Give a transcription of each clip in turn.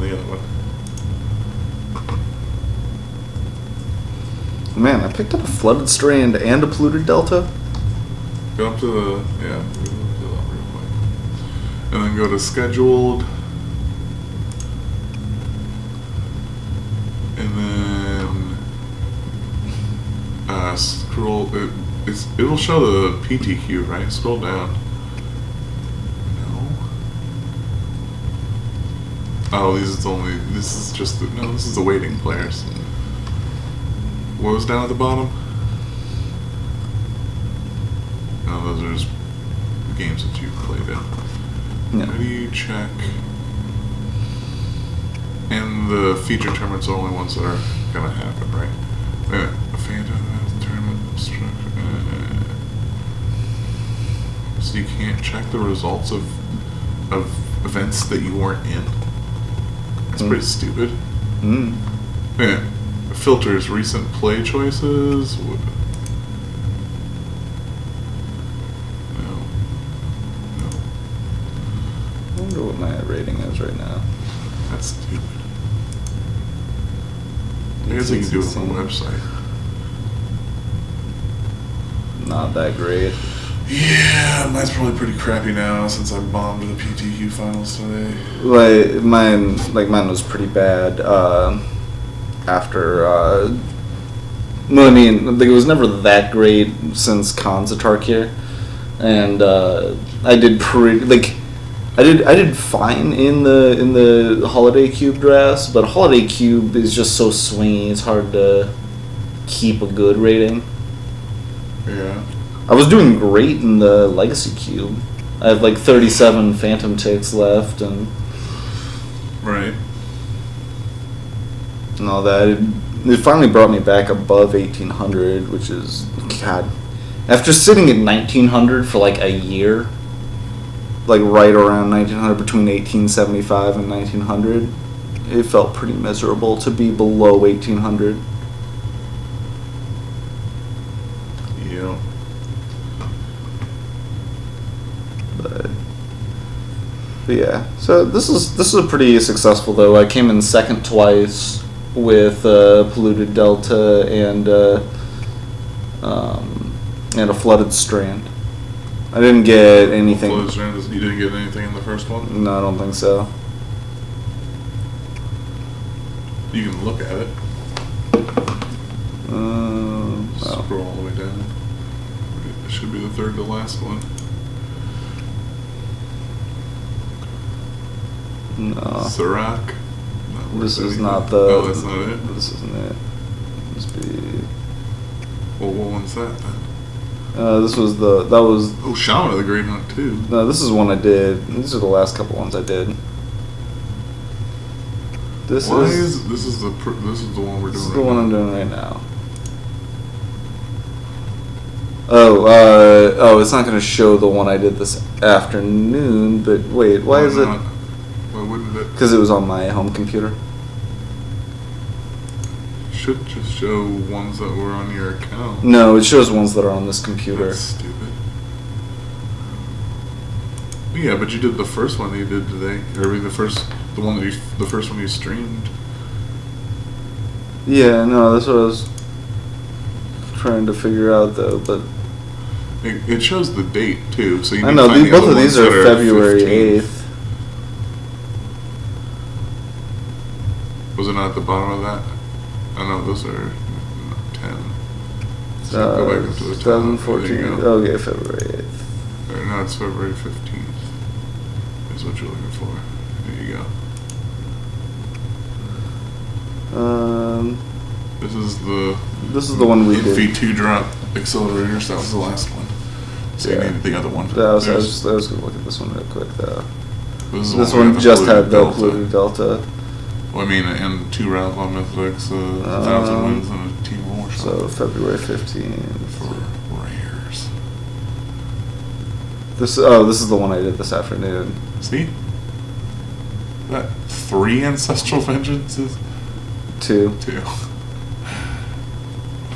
the other one. Man, I picked up a flooded strand and a polluted delta. Go up to the real quick, and then go to scheduled, and then scroll. It'll show the PTQ, right? Scroll down. No. Oh, this is the waiting players. What was down at the bottom? No, those are just games that you've played in. Yeah. How do you check? And the feature tournaments are the only ones that are gonna happen, right? Wait a minute. A Phantom tournament structure. So you can't check the results of events that you weren't in? That's pretty stupid. Yeah. Filters recent play choices. No. I wonder what my rating is right now. That's stupid. I guess you can do it on the website. Not that great. Yeah, mine's probably pretty crappy now since I bombed the PTQ finals today. Mine was pretty bad. After, I mean, it was never that great since Kanzatark here, and I did I did fine in the Holiday Cube drafts, but Holiday Cube is just so swingy. It's hard to keep a good rating. Yeah. I was doing great in the Legacy Cube. I have 37 Phantom ticks left, and right. And all that. It finally brought me back above 1800, which is, God, after sitting at 1900 for a year, right around 1900, between 1875 and 1900, it felt pretty miserable to be below 1800. Yeah. But yeah, so this is a pretty successful though. I came in second twice with polluted delta and a flooded strand. I didn't get anything. Flooded strand. You didn't get anything in the first one? No, I don't think so. You can look at it. Scroll all the way down. It should be the third to last one. No. Sirac. This is not the. Oh, that's not it? This isn't it. Must be. Well, what one's that then? That was. Oh, Shaman of the Great Hunt too. No, this is one I did. These are the last couple ones I did. This is the one we're doing. This is right the one now. I'm doing right now. Oh, it's not going to show the one I did this afternoon. But wait, why is it? Why wouldn't it? Because it was on my home computer. Should just show ones that were on your account. No, it shows ones that are on this computer. That's stupid. Yeah, but you did the first one that you did today, or the first one you streamed. Yeah, no, that's what I was trying to figure out though. But it shows the date too, so you. I know both of these are February 8th. Was it not at the bottom of that? I know those are 10. So go back into the 2014. Okay, February 8th. Or no, it's February 15th. Is what you're looking for. There you go. This is the one we did. V2 drop accelerators. That was the last one. So you needed the other one. I was going to look at this one real quick though. This one just had the polluted delta. Well, I mean, and 2 rounds on Mythics, 1,000 wins, and a team war. So February 15th. For rares. This is the one I did this afternoon. See? That 3 Ancestral Vengeances? 2.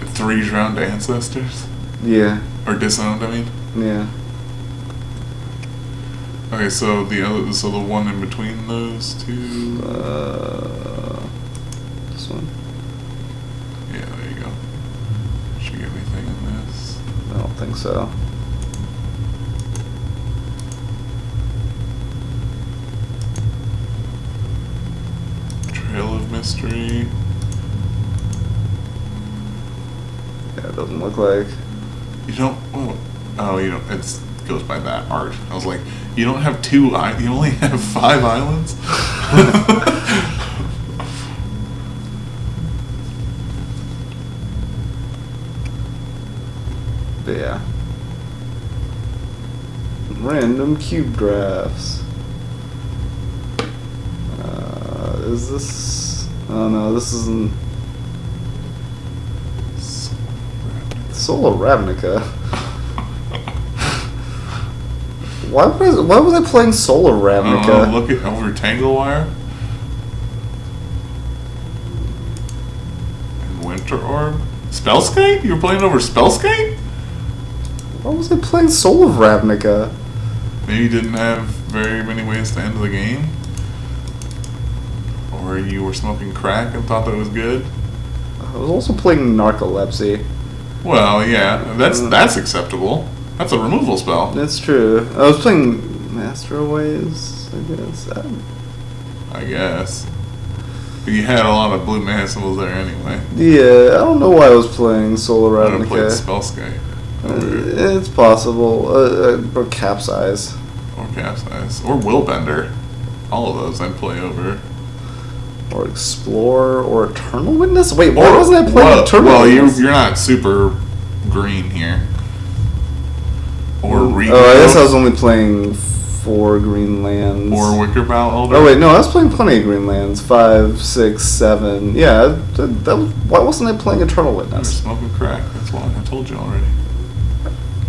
3 drowned ancestors? Yeah. Or disowned, I mean? Yeah. Okay, so the one in between those two. This one. Yeah, there you go. Should get anything in this? I don't think so. Trail of Mystery. Yeah, it doesn't look like. You don't. Oh, you don't. It goes by that art. I was like, you don't have you only have 5 islands. But yeah. Random cube graphs. Is this? Oh no, this isn't. Solar Ravnica. Why was I playing Solar Ravnica? Look at over Tangle Wire. And Winter Orb. Spellskate? You were playing over Spellskate? Why was I playing Solar Ravnica? Maybe you didn't have very many ways to end the game. Or you were smoking crack and thought that was good. I was also playing Narcolepsy. Well, yeah, that's acceptable. That's a removal spell. That's true. I was playing Master Ways, I guess. I guess. But you had a lot of blue mana symbols there anyway. Yeah, I don't know why I was playing Solar I would have played Ravnica. Spellskate. It's possible. Or Capsize. Or Capsize. Or Willbender. All of those I'd play over. Or Explore, or Eternal Witness? Wait, why wasn't I playing Eternal Well, Witness? you're not super green here. Or Regrowth. Oh, I guess I was only playing 4 green lands. Or Wickerbow Elder. Oh wait, no, I was playing plenty of green lands. 5, 6, 7. Yeah, why wasn't I playing Eternal You're Witness? smoking crack. That's why I told you already.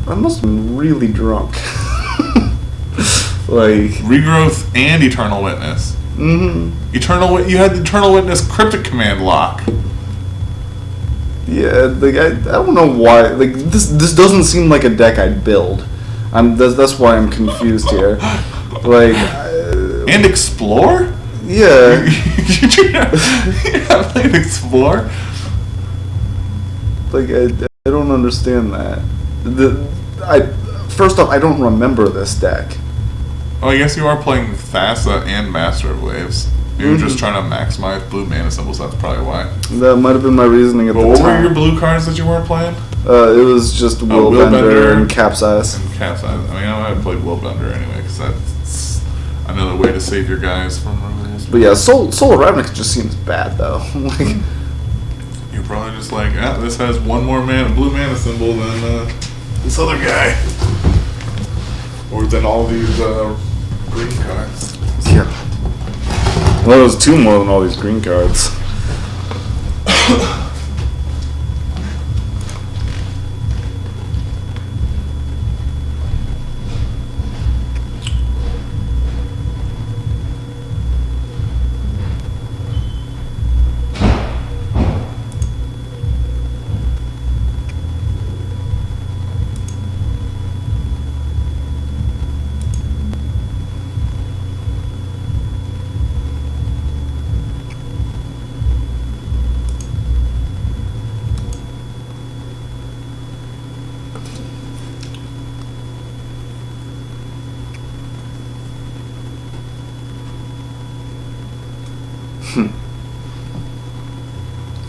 I must have been really drunk. Like... Regrowth and Eternal Witness. Mm-hmm. You had the Eternal Witness Cryptic Command lock. Yeah, like I don't know why. Like this doesn't seem like a deck I'd build. That's why I'm confused here. Like And Explore? yeah. You're not playing Explore? Like I don't understand that. First off, I don't remember this deck. Oh, I guess you are playing Thassa and Master of Waves. You're just trying to maximize blue mana symbols. That's probably why. That might have been my reasoning at the What time. were your blue cards that you weren't playing? It was just Willbender and Capsize. And Capsize. I mean, I played Willbender anyway because that's another way to save your guys from removals. But yeah, Solar Ravnica just seems bad though. Like You're probably just like, this has one more blue mana symbol than this other guy, or than all these green cards. yeah. Well, it was 2 more than all these green cards.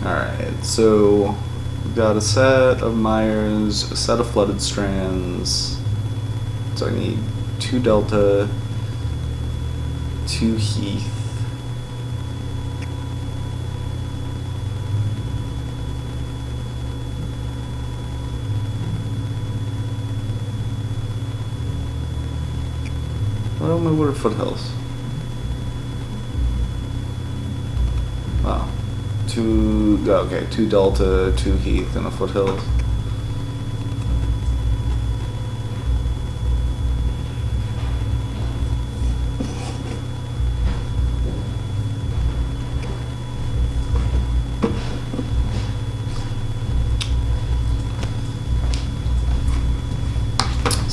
Alright, so we've got a set of Myers, a set of Flooded Strands. So I need 2 Delta, 2 Heath. What are my Wooded Foothills? Wow. 2 Delta, 2 Heath, and a Foothills.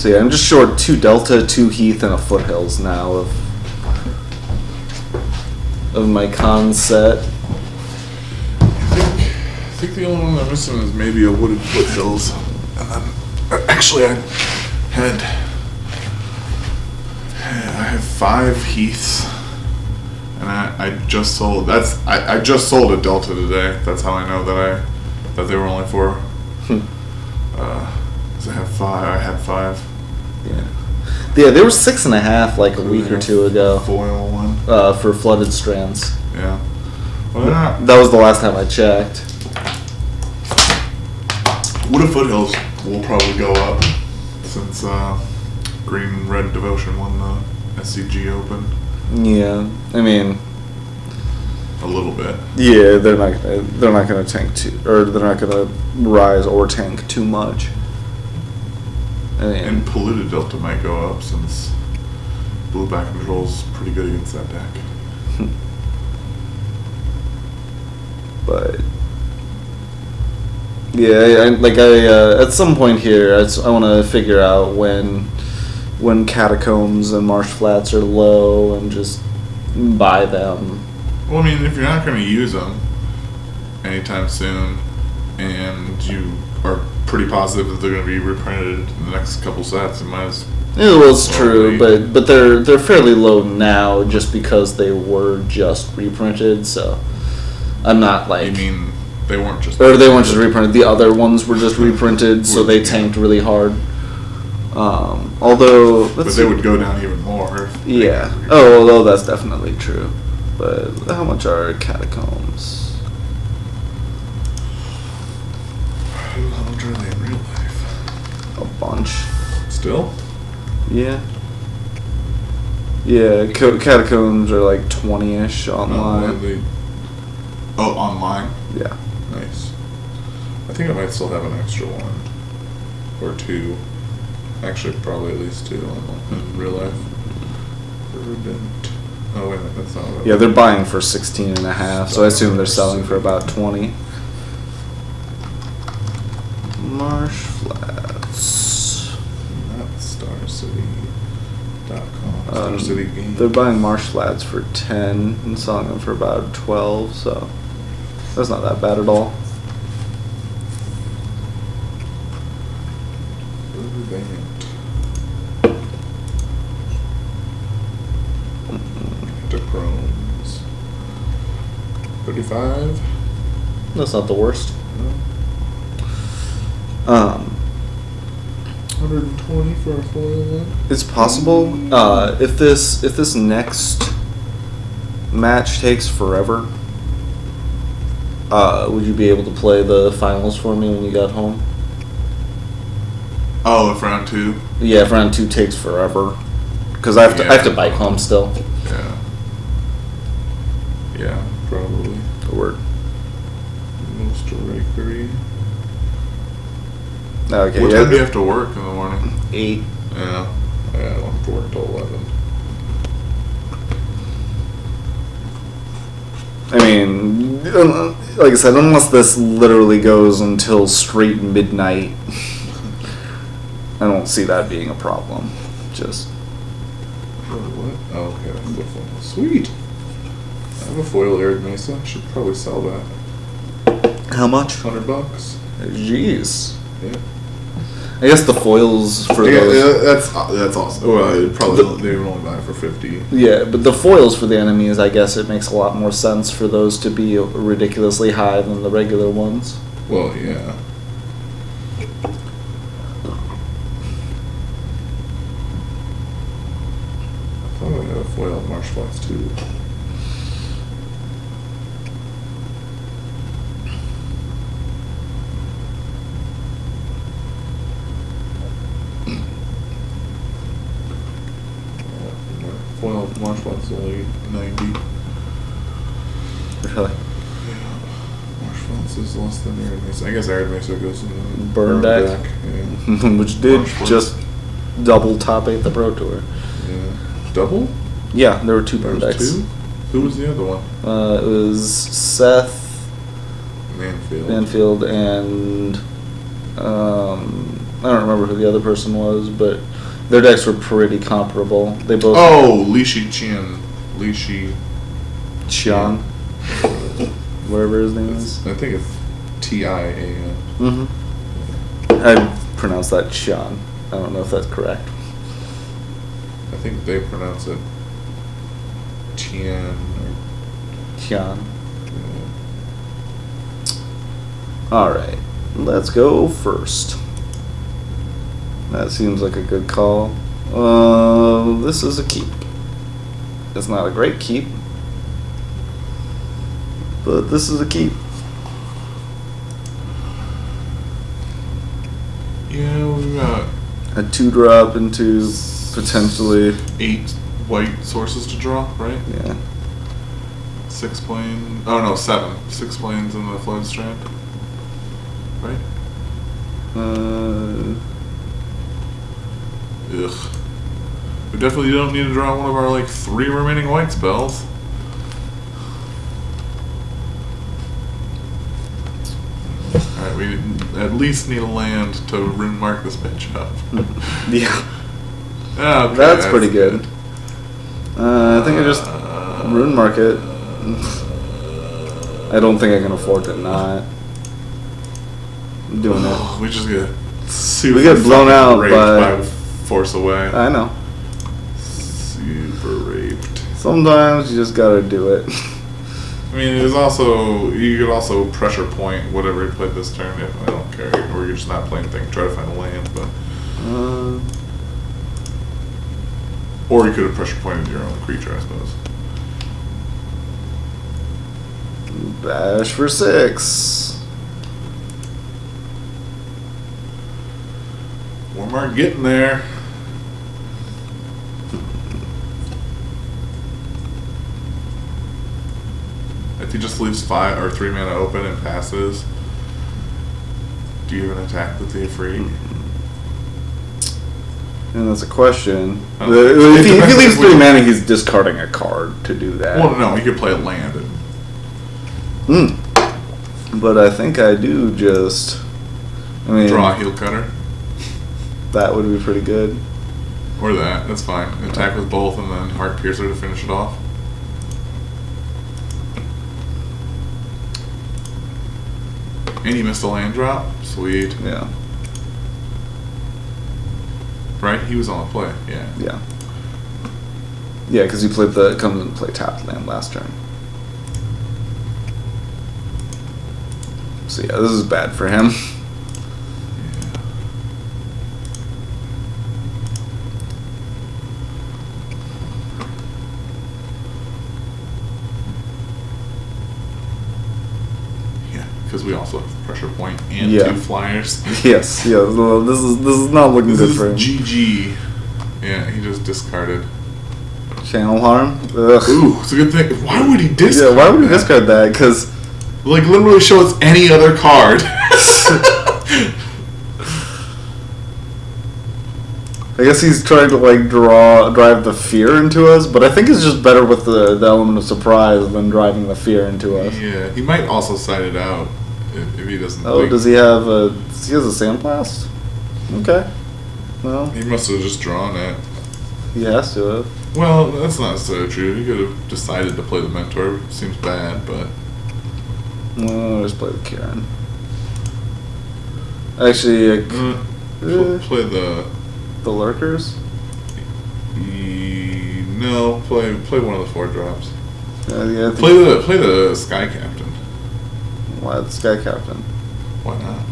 So yeah, I'm just short 2 Delta, 2 Heath, and a Foothills now of my con set. I think the only one I'm missing is maybe a Wooded Foothills. And then, actually, I have 5 Heaths. And I just sold, I just sold a Delta today. That's how I know that they were only 4. Cause I had 5. Yeah, they were 6.5 like a week or 2 ago. Foil one. For Flooded Strands. Yeah. Well, they're not. That was the last time I checked. Wooded Foothills will probably go up since Green Red Devotion won the SCG Open. Yeah, I mean, A little bit. yeah, they're not gonna tank too, or they're not gonna rise or tank too much. I mean, And Polluted Delta might go up since Blue Back Control's pretty good against that deck. but yeah, at some point here, I want to figure out when Catacombs and Marsh Flats are low and just buy them. Well, I mean, if you're not going to use them anytime soon, and you are pretty positive that they're going to be reprinted in the next couple sets, it might as Yeah, well, it's true, but they're fairly low now just because they were just reprinted. So I'm not like. You mean they weren't just? Or they weren't just reprinted. The other ones were just reprinted, so they tanked really hard. Although, but they would go down even more. Yeah. Oh, well, that's definitely true. But how much are Catacombs? How much are they in real life? A bunch. Still? Yeah. Yeah, Catacombs are like 20-ish online. Oh, online? Yeah. Nice. I think I might still have an extra one. Or 2. Actually, probably at least 2 in real life. Oh, wait a minute, that's not what Yeah, they're buying for 16.5, so I assume they're selling for about 20. Marsh Flats. Not StarCity.com. Star City Games. They're buying Marsh Flats for 10 and selling them for about 12, so that's not that bad at all. Chromes. 35. That's not the worst. No. 120 for a foil one. It's possible. If this next match takes forever, would you be able to play the finals for me when you got home? Oh, if round 2. Yeah, if round 2 takes forever, because I have to bike home still. Yeah. Yeah, probably. Word. Most Rakery. Okay. What yeah, time do you have to work in the morning? 8. Yeah. I don't have to work till 11. I mean, like I said, unless this literally goes until straight midnight, I don't see that being a problem. Just. What? Oh, okay. That's the foil. Sweet. I have a foil Arid Mesa. I should probably sell that. How much? $100. Jeez. Yeah. I guess the foils for Yeah, those. that's awesome. Well, they would only buy it for 50. Yeah, but the foils for the enemies, I guess it makes a lot more sense for those to be ridiculously high than the regular ones. Well, yeah. I thought I had a foil Marsh Flats too. Foil Marsh Flats is only 90. Really? Yeah. Marsh Flats is less than Arid Mesa. I guess Arid Mesa goes in the Burn deck. Yeah. Which did Marsh Flats. just double top 8 the Pro Tour. Yeah. Double? Yeah, there were 2 There burn was decks. 2? Who was the other one? It was Seth Manfield. and I don't remember who the other person was, but Their decks were pretty comparable. They both. Oh, Lishi Qian. Lishi Qian. Whatever his name is. I think it's Tian. I pronounce that Qian. I don't know if that's correct. I think they pronounce it Tian. Qian. Alright. Let's go first. That seems like a good call. This is a keep. It's not a great keep, but this is a keep. Yeah, we got A 2-drop into potentially 8 white sources to draw, right? yeah. 6 planes. Oh no, 7. 6 planes in the Flood Strand. Right? Ugh. We definitely don't need to draw one of our like 3 remaining white spells. Alright, we at least need a land to rune mark this bitch up. Yeah. Okay, That's pretty good. I think I just rune mark it. I don't think I can afford to not. I'm doing it. We just get super We get blown out raped by Force Away. I know. Super raped. Sometimes you just gotta do it. I mean, there's also, you could also pressure point whatever you played this turn. If I don't care, or you're just not playing thing, try to find a land, but or you could have pressure pointed your own creature, I suppose. Bash for 6. We're getting there. If he just leaves 5 or 3 mana open and passes, do you even attack with the Afraid? And that's a question. Oh. If he leaves 3 mana, he's discarding a card to do that. Well, no, he could play a land. But I think I do just. I mean, Draw a Heel Cutter. That would be pretty good. Or that, that's fine. Attack with both and then Heart Piercer to finish it off. And he missed a land drop? Sweet. Yeah. Right? He was on the play, yeah. Yeah. Yeah, because he played the comes and play tapped land last turn. So yeah, this is bad for him. Because we also have pressure point and 2 flyers. Yes, yeah. Well, this is not looking good for him. GG. Yeah, he just discarded. Channel Harm. Ugh. Ooh, it's a good thing. Why would he discard? Yeah, why would he discard that? Because like literally show us any other card. I guess he's trying to like drive the fear into us, but I think it's just better with the element of surprise than driving the fear into us. Yeah, he might also side it out if he doesn't. Oh, does he have a? He has a Sandblast? Okay. Well, he must have just drawn it. He has to have. Well, that's not necessarily true. He could have decided to play the Mentor. Seems bad, but. Well, I'll just play the Kieran. Actually, play the Lurkers? No, play one of the 4 drops. Yeah, play the Sky Captain. Why the Sky Captain? Why not?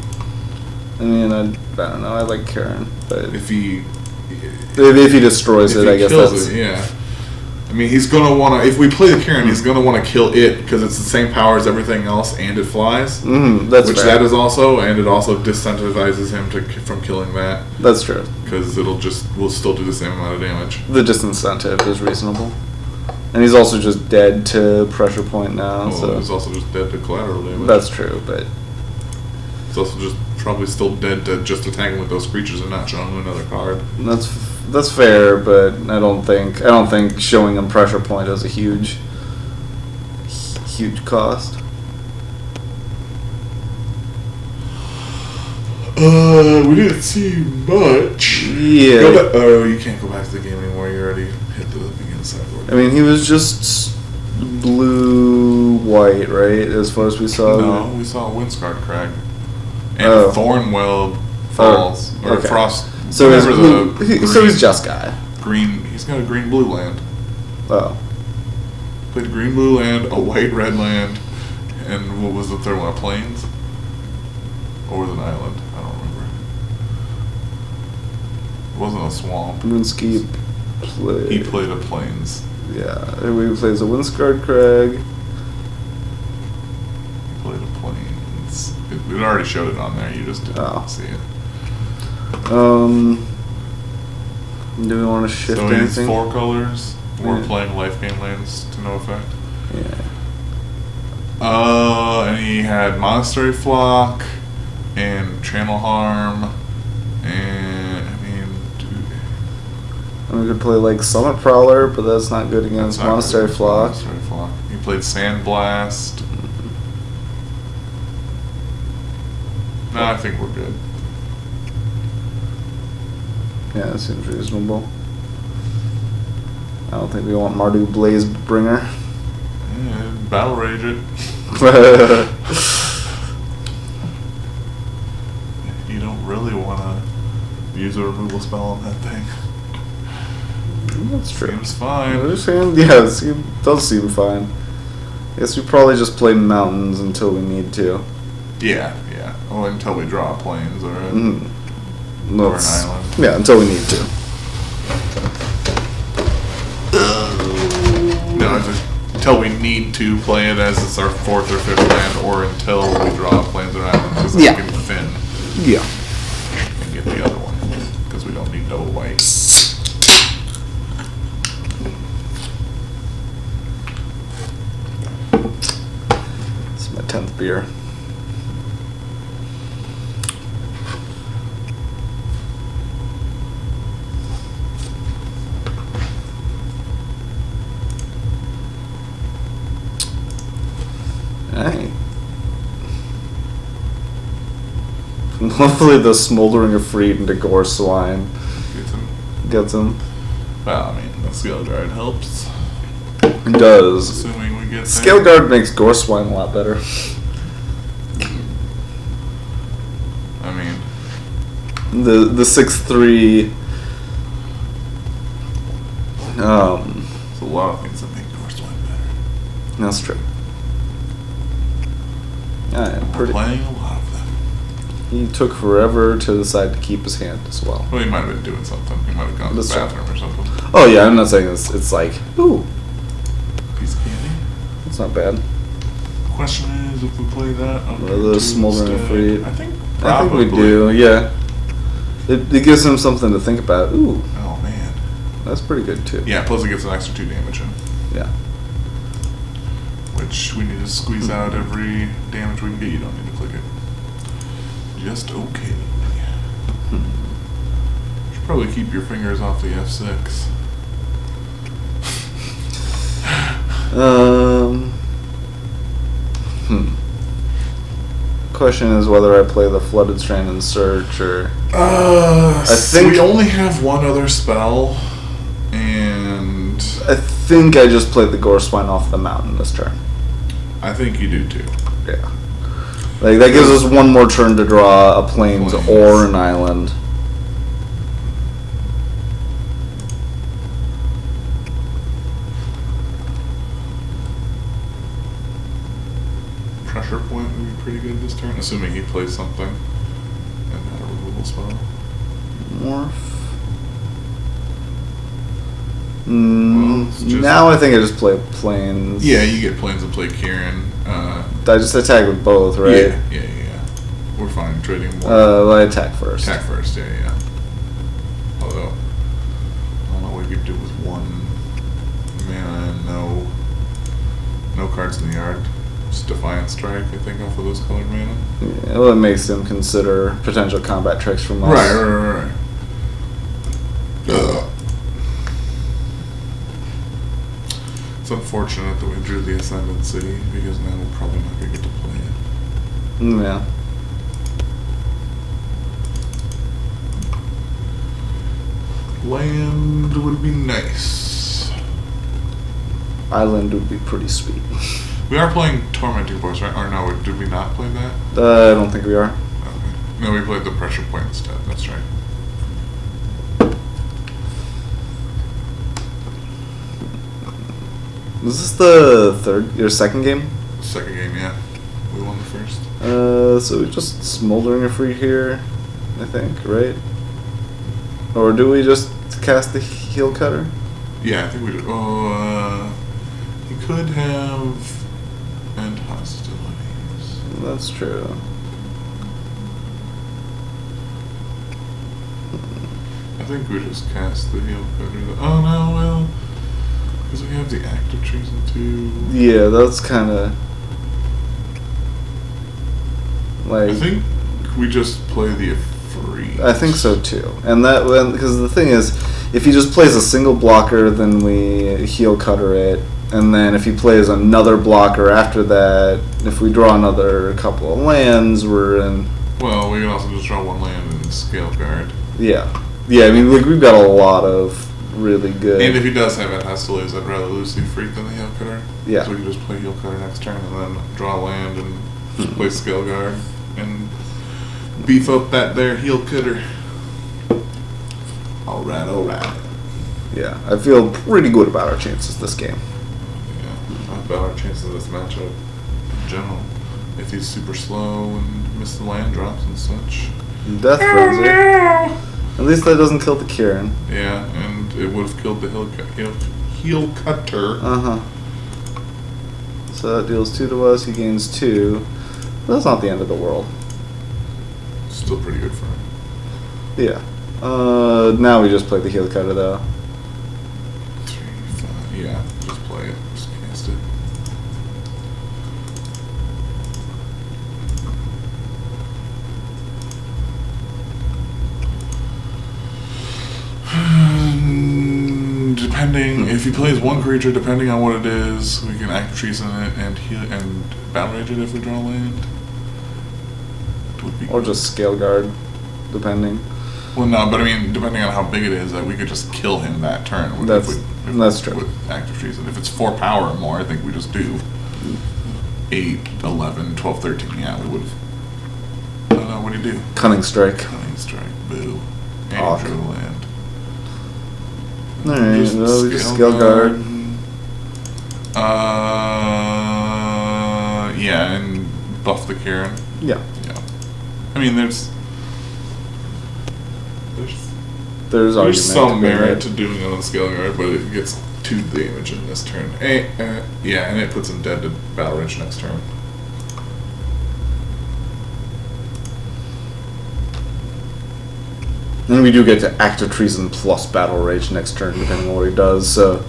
I mean, I don't know. I like Karen, but if he destroys it, I guess that's it, yeah. I mean, he's gonna want to. If we play the Karen, he's gonna want to kill it because it's the same power as everything else, and it flies. That's fair. That is also, and it also disincentivizes him from killing that. That's true. Because we'll still do the same amount of damage. The disincentive is reasonable, and he's also just dead to pressure point now. Well, so he's also just dead to collateral damage. That's true, but he's also just probably still dead to just attacking with those creatures and not showing him another card. That's fair, but I don't think showing him pressure point is a huge cost. We didn't see much. Yeah. Oh, you can't go back to the game anymore. You already hit the begin sideboard. I mean, he was just blue-white, right? As far as we saw. No, we saw Windscarred Crag. And Thornwell Falls. Or okay. Frost. So he's whatever blue, so he's just guy. Green. He's got a green-blue land. Oh. Played a green-blue land, a white-red land, and what was the third one? A plains? Or was it an island? I don't remember. It wasn't a swamp. Moonski played. He played a plains. Yeah, he plays a Windscarred Crag. He played a plains. It already showed it on there. You just didn't see it. Do we want to shift so anything? So he's 4 colors. We're Yeah. playing life gain lands to no effect. Yeah. And he had Monastery Flock and Channel Harm, and I mean, And we could play like Summit Prowler, but that's not good against not Monastery good. Flock. Monastery Flock. He played Sandblast. No, I think we're good. Yeah, that seems reasonable. I don't think we want Mardu Blazebringer. Yeah, Battle Rage it. You don't really want to use a removal spell on that thing. That's true. Seems fine. Yeah, it does seem fine. Guess we probably just play mountains until we need to. Yeah. Well, until we draw plains or or an island. Yeah, until we need to. No, just until we need to play it as it's our 4th or 5th land, or until we draw plains or islands, because then we can thin. Yeah. And get the other one, because we don't need double white. It's my 10th beer. Alright. Hopefully the Smoldering of Freed into Gore Swine gets him. Well, I mean, the Scale Guard helps. It does. Assuming we get Scale Guard makes Gore Swine a lot better. I mean, the 6/3. there's a lot of things that make Gore Swine better. That's true. Yeah, We're playing a lot of them. He took forever to decide to keep his hand as well. Well, he might have been doing something. He might have gone to the That's true. bathroom or something. Oh yeah, I'm not saying it's like, ooh, Piece of candy. it's not bad. Question is, if we play that on The Smoldering of Freed. I think we do, yeah. It gives him something to think about. Ooh, Oh man. that's pretty good too. Yeah. Plus, it gets an extra 2 damage in, Yeah. which we need to squeeze out every damage we can get. You don't need to click it. Just okay. Should probably keep your fingers off the F6. Question is whether I play the Flooded Strand in Search or. I think- we only have one other spell, and I think I just played the Gore Swine off the mountain this turn. I think you do too. Yeah. Like, that gives us one more turn to draw a plains Plains. or an island. Pressure point would be pretty good this turn, assuming he plays something and not a removal spell. Morph. Well, it's just- Now I think I just play plains. Yeah, you get plains and play Kieran. I just attack with both, right? Yeah. We're fine trading more. Well, I attack first. Attack first, yeah. Although, I don't know what you could do with 1 mana and no cards in the yard. Just Defiant Strike, I think, off of those colored mana. Yeah, well, it makes them consider potential combat tricks from us. Right. It's unfortunate that we drew the Ascendant City, because now we're probably not going to get to play it. Yeah. Land would be nice. Island would be pretty sweet. We are playing Tormenting Force, right? Or no, did we not play that? I don't think we are. Okay. No, we played the Pressure Point instead. That's right. Was this the your second game? Second game, yeah. We won the first. So we just Smoldering Free here, I think, right? Or do we just cast the Heel Cutter? Yeah, I think we did. Oh, he could have end hostilities. That's true. I think we just cast the Heel Cutter. Oh no, well, because we have the Active Treason too. Yeah, that's kind of like. I think we just play the Freeze. I think so too, and that because the thing is, if he just plays a single blocker, then we Heel Cutter it, and then if he plays another blocker after that, if we draw another couple of lands, we're in. Well, we can also just draw one land and Scale Guard. Yeah, yeah. I mean, like we've got a lot of really good. And if he does have hostilities, I'd rather lose the Freak than the Heel Cutter. Yeah. So we can just play Heel Cutter next turn and then draw land and just play Scale Guard and beef up that there Heel Cutter. Alright, alright. Yeah, I feel pretty good about our chances this game. Yeah, about our chances of this matchup in general. If he's super slow and miss the land drops and such. Death Frenzy. At least that doesn't kill the Kieran. Yeah, and it would have killed the Heel Cutter. Uh-huh. So that deals 2 to us, he gains 2. But that's not the end of the world. Still pretty good for him. Yeah. Now we just play the Heel Cutter though. 3, 5, yeah, just play it. Just cast it. Depending, if he plays one creature, depending on what it is, we can Active Treason it and heal and Battle Rage it if we draw land. Would be Or just Scale Guard, depending. well, no, but I mean, depending on how big it is, we could just kill him that turn. That's true. With Active Treason. If it's 4 power or more, I think we just do 8, 11, 12, 13. Yeah, we would have. I don't know, what do you do? Cunning Strike. Cunning Strike, boo. And Awk. draw land. Alright, well, we just Scale Guard. Yeah, and buff the Kieran. Yeah. Yeah. I mean, there's argument some to be merit made. to doing it on Scale Guard, but it gets 2 damage in this turn. Yeah, and it puts him dead to Battle Rage next turn. And we do get to Active Treason plus Battle Rage next turn, depending on what he does, so.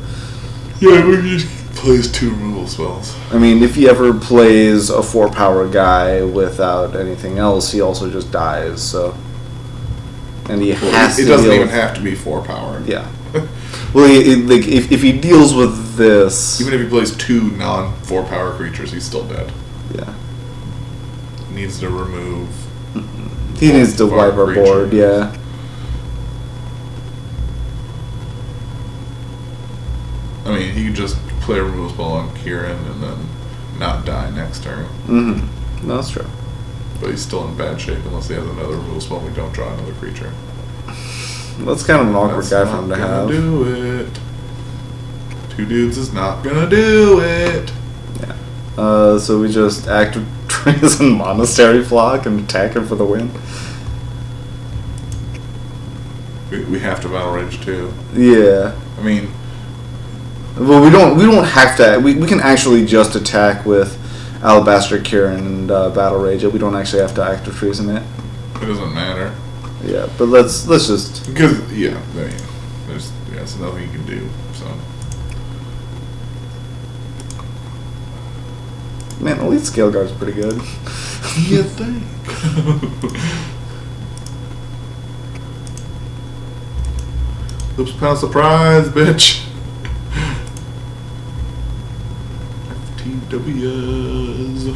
Yeah, we just plays 2 removal spells. I mean, if he ever plays a 4 power guy without anything else, he also just dies, so. And he has to. It doesn't even have to be 4 power. Yeah. Well, like if he deals with this. Even if he plays 2 non-4 power creatures, he's still dead. Yeah. Needs to remove. He needs to wipe our creatures. board, yeah. I mean, he could just play a removal spell on Kieran and then not die next turn. Mm-hmm. No, that's true. But he's still in bad shape unless he has another removal spell and we don't draw another creature. That's kind of an awkward That's guy not for him to gonna have. do it. 2 dudes is not gonna do it. Yeah. So we just Active Treason Monastery Flock and attack him for the win. We have to Battle Rage too. Yeah. I mean, Well, we don't have to. We can actually just attack with Alabaster Kieran and Battle Rage it. We don't actually have to Active Treason it. it doesn't matter. Yeah, but let's just. Because, yeah, I mean, there's nothing you can do, so. Man, Elite Scale Guard's pretty good. You think? Oops, pound surprise, bitch. FTWs.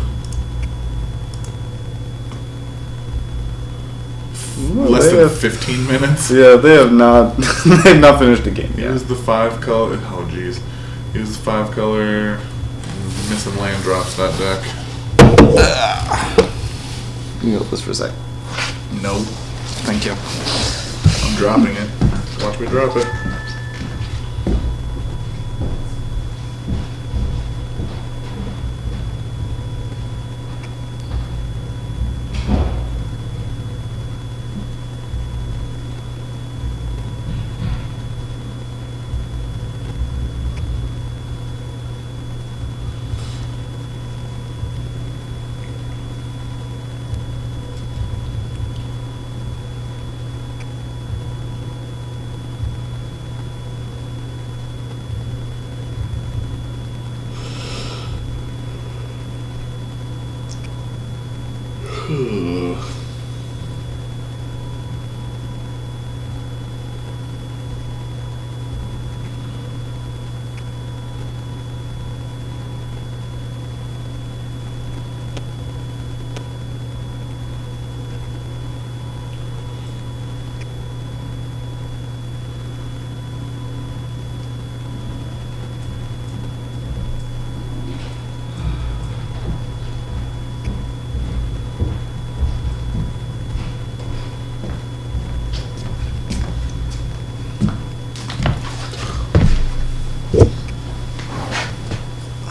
less than 15 minutes. Yeah, they have not. They have not finished the game yet. Here's the 5 color. Oh jeez. Here's the 5 color. Missing land drops that deck. You can hold this for a sec. No. Thank you. I'm dropping it. Watch me drop it.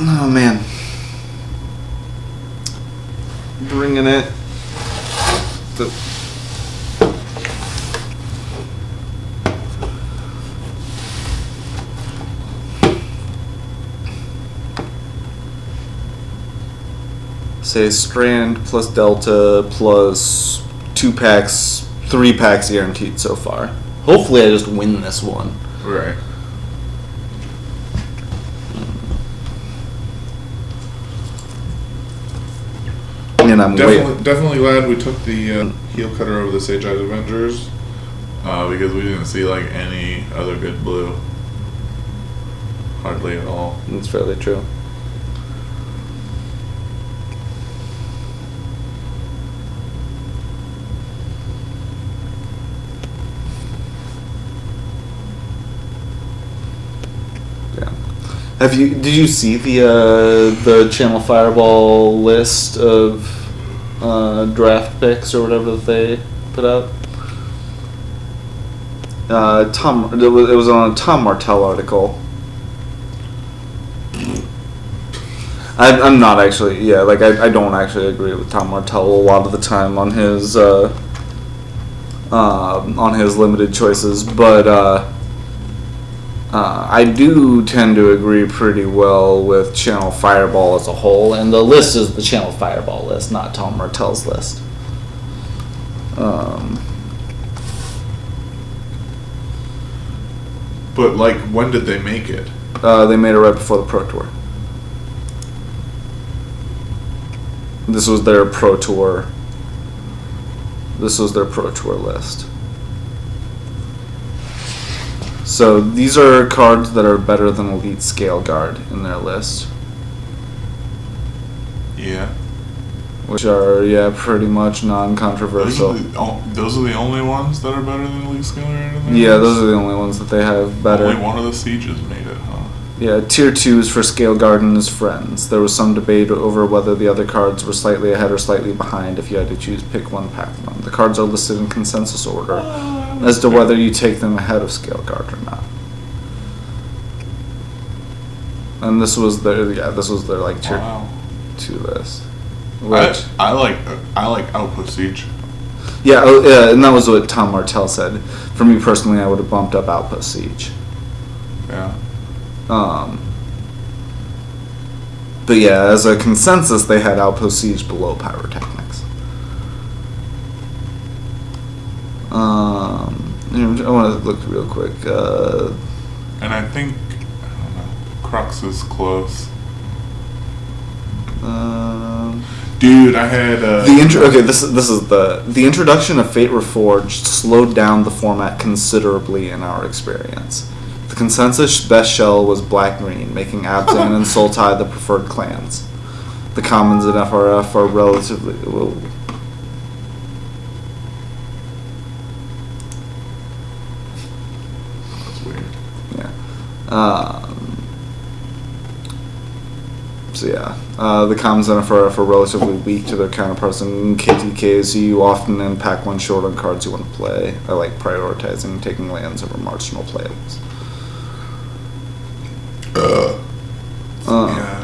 Oh man, bringing it. Say Strand plus Delta plus 2 packs, 3 packs guaranteed so far. Hopefully, I just win this one. Right. And I'm definitely glad we took the heel cutter over the Sage Eyed Avengers because we didn't see like any other good blue. Hardly at all. That's fairly true. Did you see the Channel Fireball list of draft picks or whatever that they put out? It was on a Tom Martell article. I'm not actually I don't actually agree with Tom Martell a lot of the time on his limited choices, but I do tend to agree pretty well with Channel Fireball as a whole, and the list is the Channel Fireball list, not Tom Martell's list. But like, when did they make it? They made it right before the Pro Tour. This was their Pro Tour. This was their Pro Tour list. So these are cards that are better than Elite Scale Guard in their list. Yeah. Which are, pretty much non-controversial. Those are the only ones that are better than Elite Scale Guard in there? Yeah, those are the only ones that they have better. Only one of the Sieges made it, huh? Yeah, Tier 2s for Scale Guard and his friends. There was some debate over whether the other cards were slightly ahead or slightly behind. If you had to choose, pick one, pack them. The cards are listed in consensus order as to whether you take them ahead of Scale Guard or not. And this was their like Tier 2 list. Which, I like Outpost Siege. Yeah, and that was what Tom Martell said. For me personally, I would have bumped up Outpost Siege. Yeah. But yeah, as a consensus, they had Outpost Siege below Pyrotechnics. I want to look real quick. And I think, I don't know, Crux is close. Dude, I had the introduction of Fate Reforged slowed down the format considerably in our experience. The consensus best shell was black-green, making Abzan and Sultai the preferred clans. The commons in FRF are relatively... So yeah, the commons in NFR are relatively weak to their counterparts in KTKs, so you often then pack one short on cards you want to play. I like prioritizing taking lands over marginal plays. Yeah.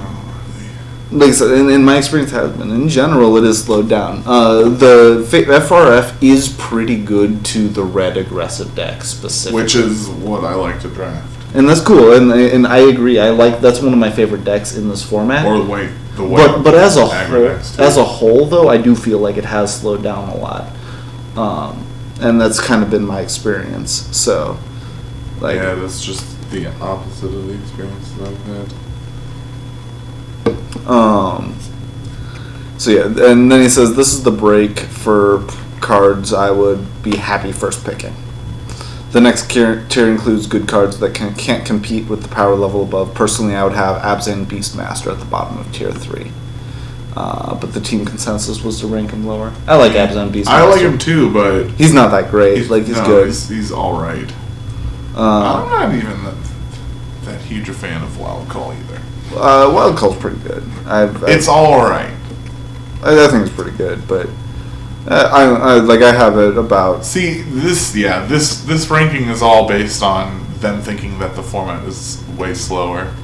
Like I said, in my experience, has been in general it is slowed down. The FRF is pretty good to the red aggressive deck specifically, Which is what I like to draft. and that's cool. And I agree. I like that's one of my favorite decks in this format. Or the white. But as a whole, though, I do feel like it has slowed down a lot, and that's kind of been my experience. So, like, yeah, that's just the opposite of the experience that I've had. So yeah, and then he says this is the break for cards I would be happy first picking. The next tier includes good cards that can't compete with the power level above. Personally, I would have Abzan Beastmaster at the bottom of tier 3. But the team consensus was to rank him lower. I like Abzan Beastmaster. I like him too, but he's not that great. He's good. He's all right. I'm not even that huge a fan of Wild Call either. Wild Call's pretty good. It's all right. I think it's pretty good, but I have it about. See, this ranking is all based on them thinking that the format is way slower,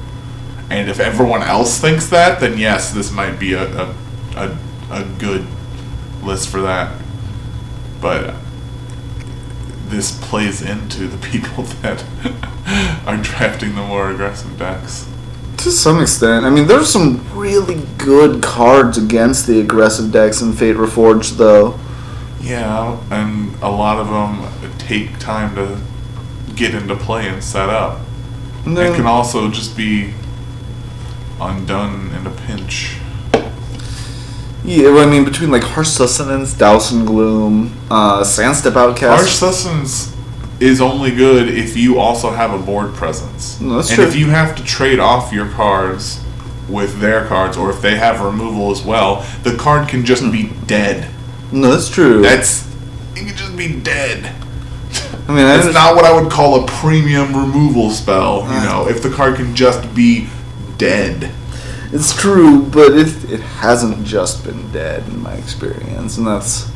and if everyone else thinks that, then yes, this might be a good list for that. But this plays into the people that are drafting the more aggressive decks. To some extent. I mean, there's some really good cards against the aggressive decks in Fate Reforged, though. Yeah, and a lot of them take time to get into play and set up. And then, it can also just be undone in a pinch. Yeah, I mean, between like Harsh Sustenance, Douse and Gloom, Sandstep Outcast. Harsh Sustenance is only good if you also have a board presence. No, that's and true. if you have to trade off your cards with their cards, or if they have removal as well, the card can just be dead. No, that's true. It can just be dead. I mean, it's not what I would call a premium removal spell, if the card can just be dead. It's true, but it hasn't just been dead in my experience, and that's.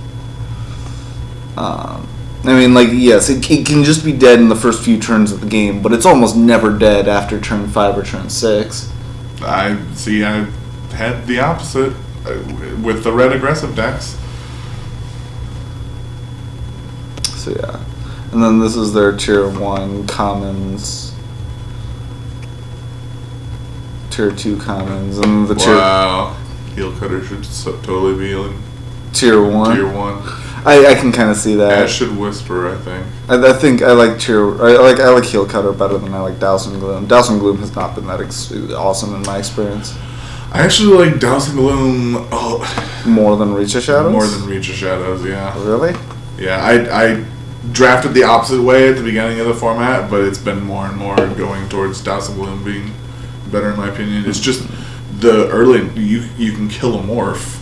I mean, like, yes, it can just be dead in the first few turns of the game, but it's almost never dead after turn 5 or turn 6. I had the opposite with the red aggressive decks. So, yeah. And then this is their tier 1 commons, tier 2 commons, and the tier... Wow. Heel Cutter should totally be in tier 1. Tier 1. I can kind of see that. Ash should Whisper, I think. I think I like I like Heel Cutter better than I like Douse and Gloom. Douse and Gloom has not been that awesome in my experience. I actually like Douse and Gloom more than Reach of Shadows? More than Reach of Shadows, yeah. Really? Yeah, I drafted the opposite way at the beginning of the format, but it's been more and more going towards Douse and Gloom being better in my opinion. It's just the early you can kill a morph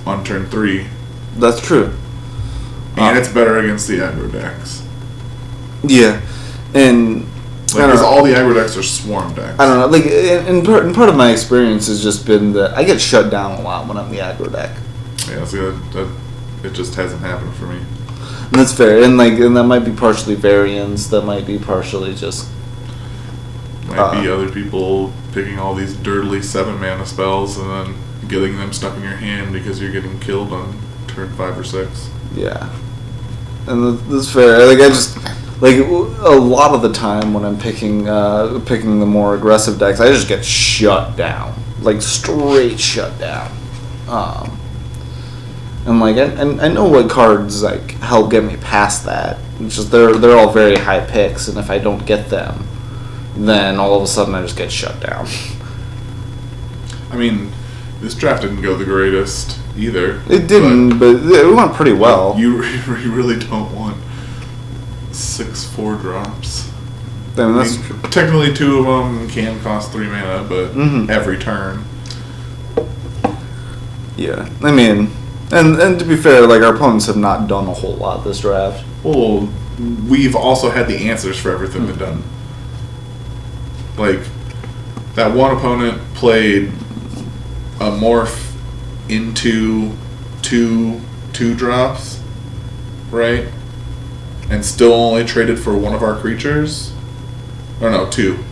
on turn 3. That's true. And it's better against the aggro decks. Yeah, and because all the aggro decks are swarm decks. I don't know. Like, and part of my experience has just been that I get shut down a lot when I'm the aggro deck. Yeah, see, that it just hasn't happened for me. And that's fair, and that might be partially variance. That might be partially just might be other people picking all these dirtily 7 mana spells and then getting them stuck in your hand because you're getting killed on turn 5 or 6. Yeah. And that's fair. Like, I just a lot of the time when I'm picking the more aggressive decks, I just get shut down, like straight shut down. And like I know what cards like help get me past that. It's just they're all very high picks, and if I don't get them, then all of a sudden I just get shut down. I mean, this draft didn't go the greatest either. It didn't, but it went pretty well. You really don't want 6/4 drops. I mean, that's technically 2 of them can cost 3 mana, but every turn. Yeah, I mean, and to be fair, like, our opponents have not done a whole lot this draft. Well, we've also had the answers for everything they've done. like that one opponent played a morph into two drops, right? And still only traded for one of our creatures. Or no, two.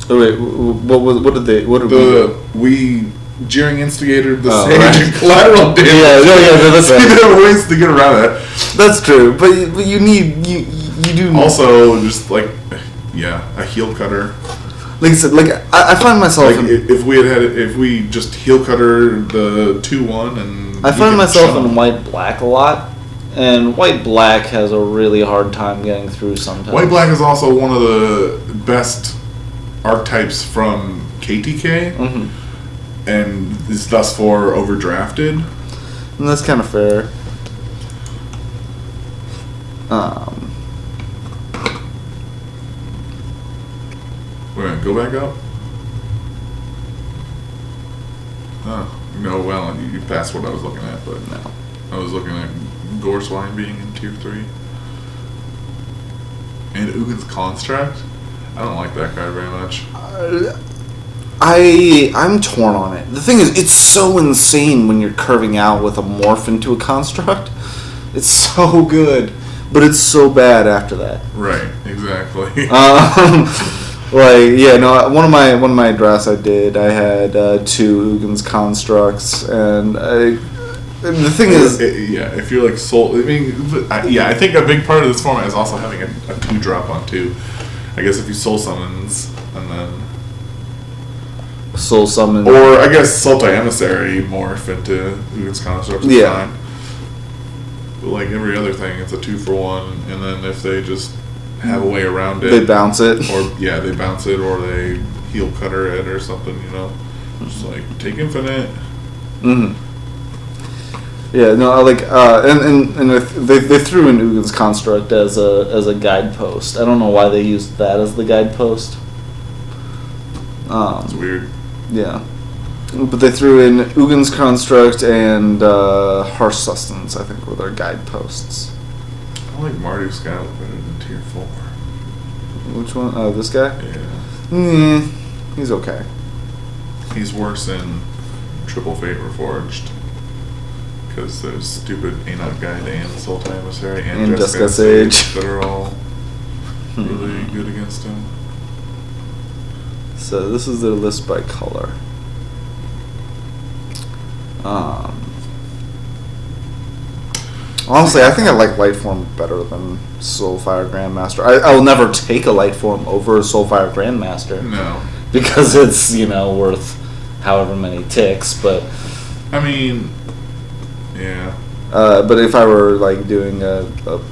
Oh wait, what did they? What did we Jeering Instigated the Sage right. and collateral damage. Yeah, that's right. There are ways to get around that. That's true, but you need you do need. Also just like a heel cutter. Like I said, I find myself like if we just heel cutter the 2/1 and I find myself in white black a lot, and white black has a really hard time getting through sometimes. White black is also one of the best archetypes from KTK, and is thus far overdrafted. And that's kind of fair. Wait a minute, go back up. Oh, no, well, you passed what I was looking at, but No. I was looking at Goreswine being in tier 3. And Ugin's Construct? I don't like that card very much. I'm torn on it. The thing is, it's so insane when you're curving out with a morph into a construct. It's so good, but it's so bad after that. Right, exactly. One of my drafts I did, I had 2 Ugin's Constructs, and the thing is, if you're like soul, I think a big part of this format is also having a 2-drop on 2. I guess if you soul summons and then soul summon, or I guess Sultai Emissary morph into Ugin's Construct is fine. But like every other thing, it's a 2-for-1, and then if they just have a way around it, they bounce it, or they bounce it, or they heel cutter it or something, just like take infinite. Yeah, no, I like, and they threw in Ugin's Construct as a guidepost. I don't know why they used that as the guidepost. It's weird. Yeah, but they threw in Ugin's Construct and Harsh Sustenance, I think, were their guideposts. I like Mardu Scout better than tier 4. Which one? Oh, this guy? Yeah. He's okay. He's worse than Triple Fate Reforged. Because there's stupid Anot Guide and Sultai Emissary and Jessica Sage that are all really good against him. So this is their list by color. Honestly, I think I like Lightform better than Soulfire Grandmaster. I will never take a Lightform over a Soulfire Grandmaster. No. Because it's, worth however many ticks, but... I mean... Yeah. But if I were doing a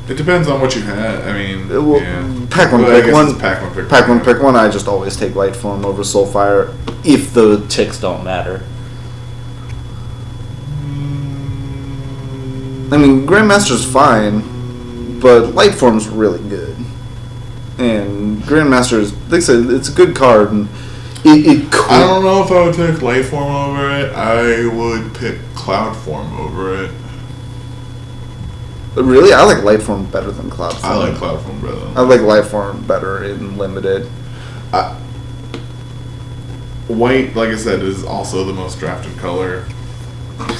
it depends on what you had. I mean, pack one, pick one. I just always take Lightform over Soulfire if the ticks don't matter. I mean, Grandmaster's fine, but Lightform's really good. And Grandmaster's, like I said, it's a good card, and it could. I don't know if I would pick Lightform over it. I would pick Cloudform over it. Really? I like Lightform better than Cloudform. I like Cloudform better than I like Lightform better in Limited. White, like I said, is also the most drafted color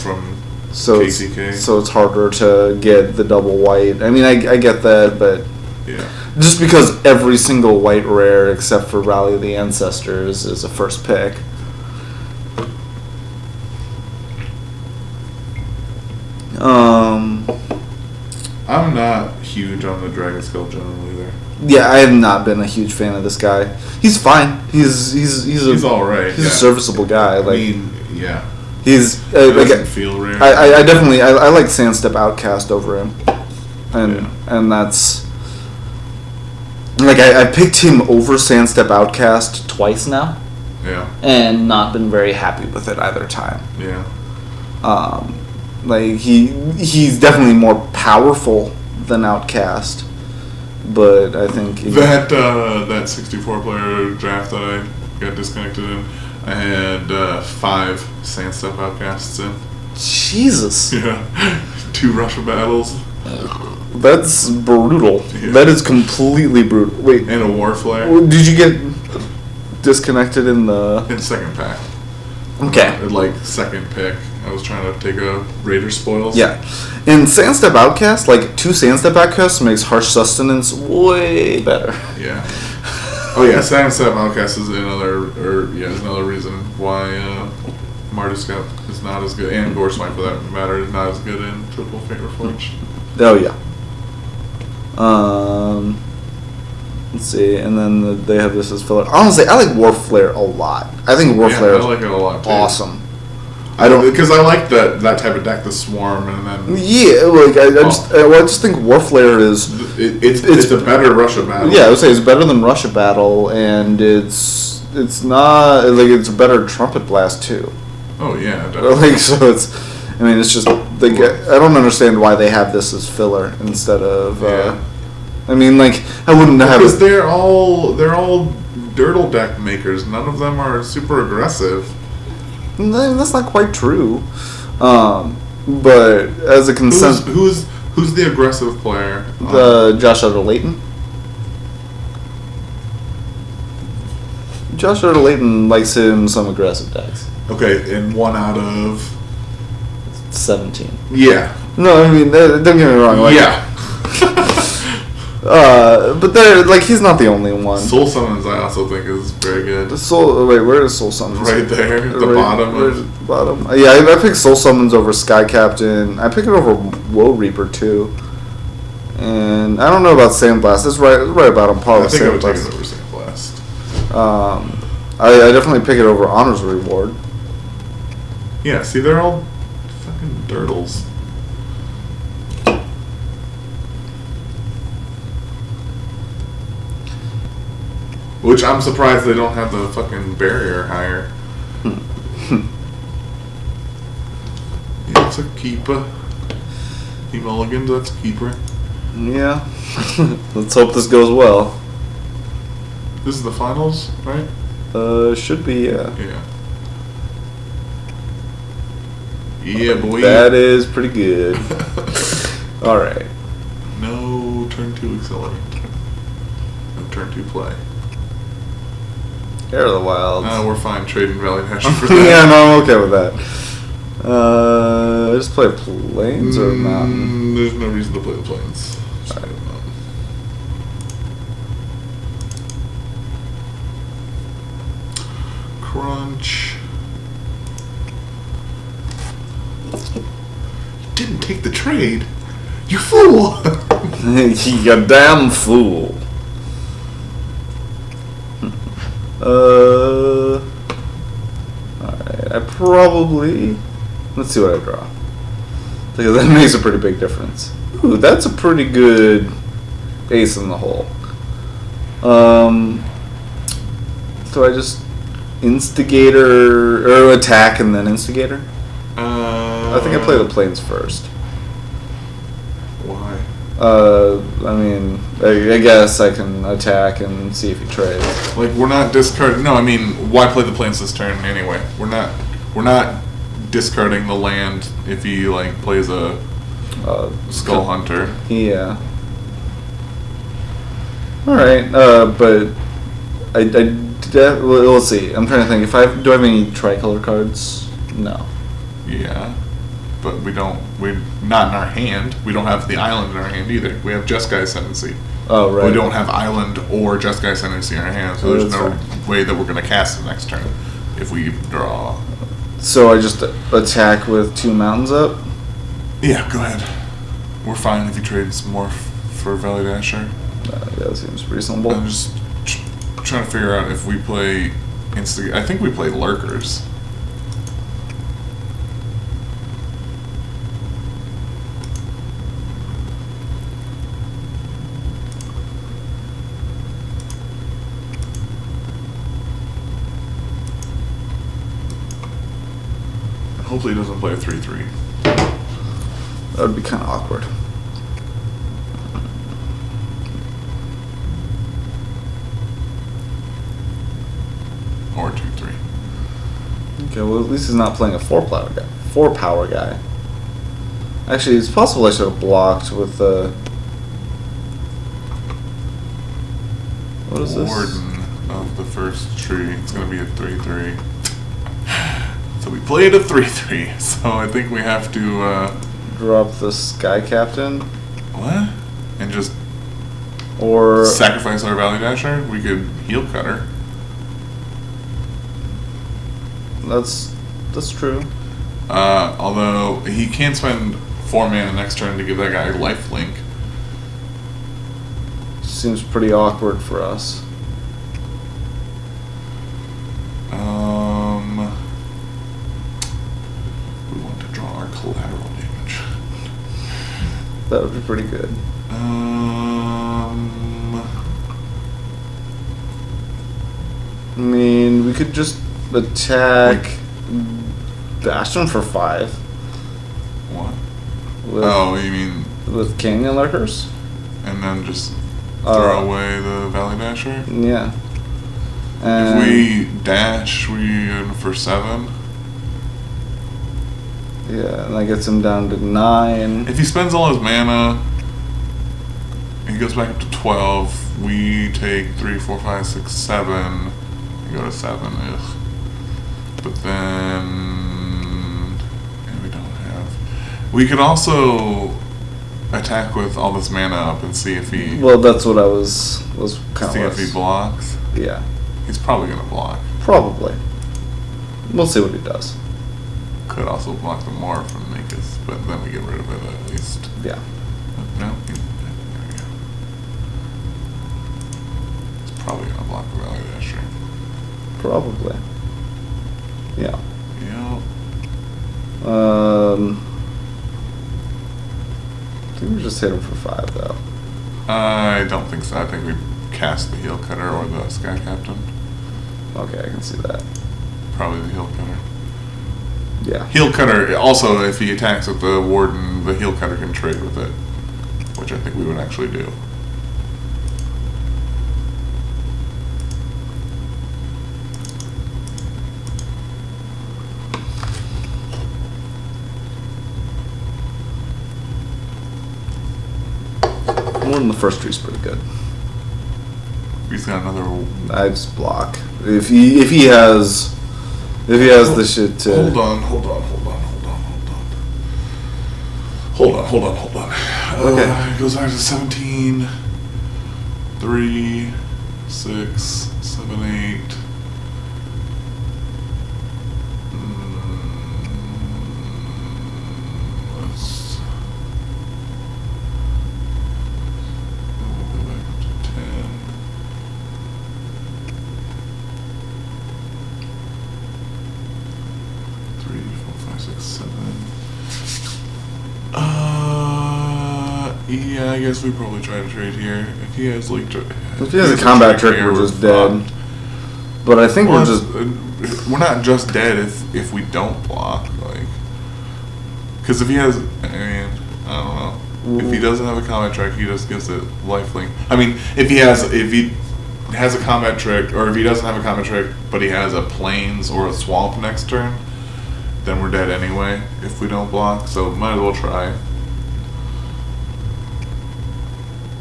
from KCK. So it's harder to get the double white. I mean, I get that, but... Yeah. Just because every single white rare, except for Rally of the Ancestors, is a first pick. I'm not huge on the Dragon Skull General either. Yeah, I have not been a huge fan of this guy. He's fine. He's all right. He's a serviceable guy. Yeah. He's it doesn't feel rare. I definitely I like Sandstep Outcast over him, and that's I picked him over Sandstep Outcast twice now. Yeah. And not been very happy with it either time. Yeah. He's definitely more powerful than Outcast, but I think that 64 player draft that I got disconnected in, I had 5 Sandstep Outcasts in. Jesus. Yeah. 2 Russia battles. That's brutal. Yeah. That is completely brutal. Wait, And a War Flare. did you get disconnected in the... In second pack. Okay. Like, second pick. I was trying to take a Raider Spoils. Yeah. In Sandstep Outcast, like, 2 Sandstep Outcasts makes Harsh Sustenance way better. Yeah. Oh yeah, Sandstep Outcast is another reason why Marty's Scout is not as good, and Goreswine for that matter is not as good in Triple Finger Forge. Oh, yeah. Let's see, and then they have this as filler. Honestly, I like War Flare a lot. I think War Flare I is like it a lot too. awesome. Because I like that type of deck, the Swarm, and then Yeah, like I just think War Flare is it's a better Russia battle. Yeah, I would say it's better than Russia Battle, and it's not like it's a better Trumpet Blast too. Oh yeah, definitely. Like so, it's just like I don't understand why they have this as filler instead of. Yeah. I mean, like I wouldn't have because they're all Dirtle deck makers. None of them are super aggressive. That's not quite true, but as a consensus, who's the aggressive player? Josh Utter-Layton. Josh Utter-Layton likes him some aggressive decks. Okay, and 1 out of 17. Yeah. No, I mean don't get me wrong. Like, yeah. But they're like he's not the only one. Soul Summons I also think is very good. Where is Soul Summons? Right there, at the bottom. Bottom. Yeah, I picked Soul Summons over Sky Captain. I picked it over Woe Reaper too. And I don't know about Sandblast. It's right about on par with Sandblast. I think I would take it over Sandblast. I definitely pick it over Honor's Reward. Yeah, see, they're all fucking dirtles. Which I'm surprised they don't have the fucking barrier higher. Yeah, it's a keeper. He mulligans, that's a keeper. Yeah. Let's hope this goes well. This is the finals, right? Should be, yeah. Yeah. Yeah, boy. That is pretty good. Alright. No turn 2 accelerate. No turn 2 play. Air of the Wilds. We're fine trading Valley Dasher for that. Yeah, no, I'm okay with that. Just play Plains or Mountain? There's no reason to play the Plains. Just play the Mountain. Crunch. You didn't take the trade. You fool! You damn fool. Alright, I probably... Let's see what I draw. Because that makes a pretty big difference. Ooh, that's a pretty good ace in the hole. So I just Instigator, or attack and then Instigator? I think I play the Plains first. Why? I mean, I guess I can attack and see if he trades. Like, we're not discarding. No, I mean, why play the Plains this turn anyway? We're not discarding the land if he like plays a Skull Hunter. Yeah. All right, but let's see. I'm trying to think. Do I have any tricolor cards? No. Yeah, but we're not in our hand. We don't have the island in our hand either. We have Jeskai Ascendancy. Oh, right. We don't have island or Jeskai Ascendancy in our hand, so there's no way that we're going to cast it next turn if we draw. So I just attack with 2 mountains up? Yeah, go ahead. We're fine if you trade some more for Valley Dasher. Yeah, that seems reasonable. I'm just trying to figure out if we play I think we play Lurkers. Hopefully he doesn't play a 3/3. That would be kind of awkward. Or 2/3. Okay, well at least he's not playing a 4 power guy. Actually, it's possible I should have blocked with the. What is this? Warden of the first tree. It's going to be a 3/3. So we played a 3/3. So I think we have to Drop the Sky Captain. what? And just Or sacrifice our Valley Dasher. We could heal cutter. that's true. Although he can't spend 4 mana next turn to give that guy lifelink. Seems pretty awkward for us. We want to draw our collateral damage. That would be pretty good. I mean, we could just attack Bastion for 5 What? with, Oh, you mean, with Canyon Lurkers. and then just throw away the Valley Dasher? Yeah. If And we dash, we in for 7. yeah, and that gets him down to 9. If he spends all his mana, he goes back up to 12. We take 3, 4, 5, 6, 7. And go to 7. Ugh. But then, yeah, we don't have. We could also attack with all this mana up and see if he. Well, that's what I was kind See of. if he blocks. Yeah, He's probably gonna block. probably. We'll see what he does. Could also block the Morph and make us, but then we get rid of it at least. Yeah. No, there we go. It's probably gonna block the Valley Dasher. Probably. Yeah. Yeah. I think we just hit him for 5 though. I don't think so. I think we cast the Heel Cutter or the Sky Captain. Okay, I can see that. Probably the Heel Cutter. Yeah. Heel Cutter, also, if he attacks with the Warden, the Heel Cutter can trade with it, which I think we would actually do. More than the first tree's pretty good. He's got another. I just block. If he has the shit to. Hold on. Okay. It goes back to 17, 3, 6, 7, 8. Let's go back up to 10. Three, four, five, six, 7. Yeah, I guess we probably try to trade here. If he has like, If he has a combat trick, we're just dead. But I think we're just. We're not just dead if we don't block, like. Because if he has, I mean, I don't know. If he doesn't have a combat trick, he just gives it lifelink. I mean, if he has a combat trick, or if he doesn't have a combat trick, but he has a plains or a swamp next turn, then we're dead anyway if we don't block. So might as well try.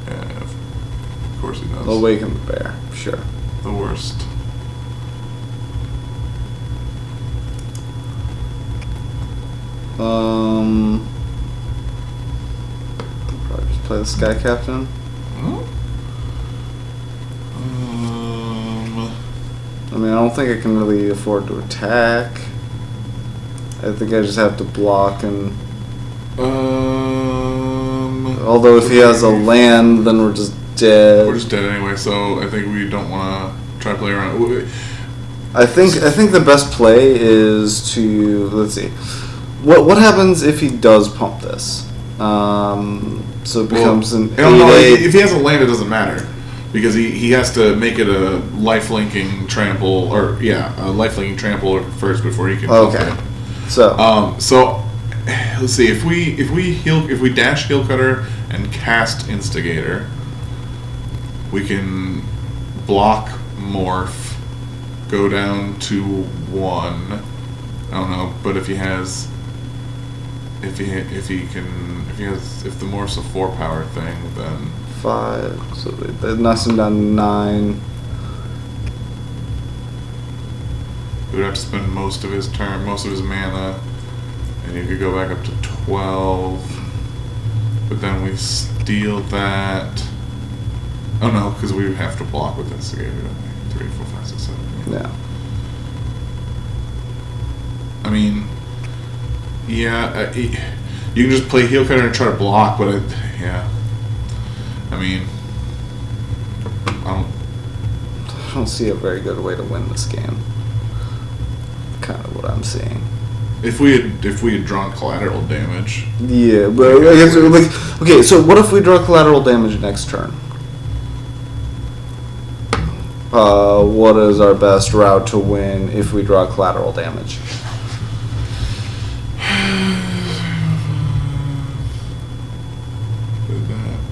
Yeah, of course he does. Awaken the bear, sure. The worst. Probably just play the Sky Captain. I mean, I don't think I can really afford to attack. I think I just have to block and. Although if he has a land, then we're just dead. We're just dead anyway, so I think we don't want to try to play around. I think the best play is to, let's see, what happens if he does pump this? So it becomes an 8/8. If he has a land, it doesn't matter because he has to make it a lifelinking trample a lifelinking trample first before he can. Okay. Pump it. So Let's see if we dash Heel Cutter and cast Instigator, we can block Morph, go down to 1. I don't know, but if he has If he if the morph's a 4-power thing, then 5. So that knocks him down to 9. he would have to spend most of his mana, and you could go back up to 12. But then we steal that. Oh no, because we have to block with Instigator, don't we? 3, 4, 5, 6, 7. Yeah. I mean, yeah, you can just play Heel Cutter and try to block, but yeah. I mean, I don't see a very good way to win this game. Kind of what I'm seeing. If we had drawn collateral damage. Yeah, but I guess like, okay. So what if we draw collateral damage next turn? What is our best route to win if we draw collateral damage?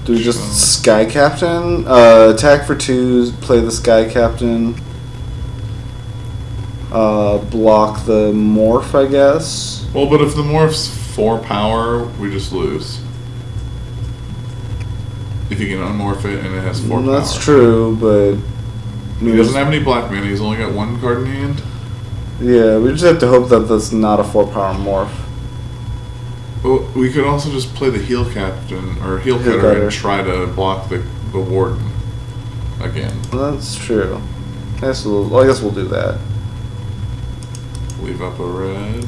Do we just Sky Captain? Attack for 2, play the Sky Captain. Block the morph, I guess. Well, but if the morph's 4 power, we just lose. If you can unmorph it and it has 4 power. That's true, but he doesn't have any black mana. He's only got 1 card in hand. Yeah, we just have to hope that that's not a 4-power morph. Well, we could also just play the Heel Captain or Heel Cutter and try to block the Warden again. That's true. I guess we'll do that. Leave up a red.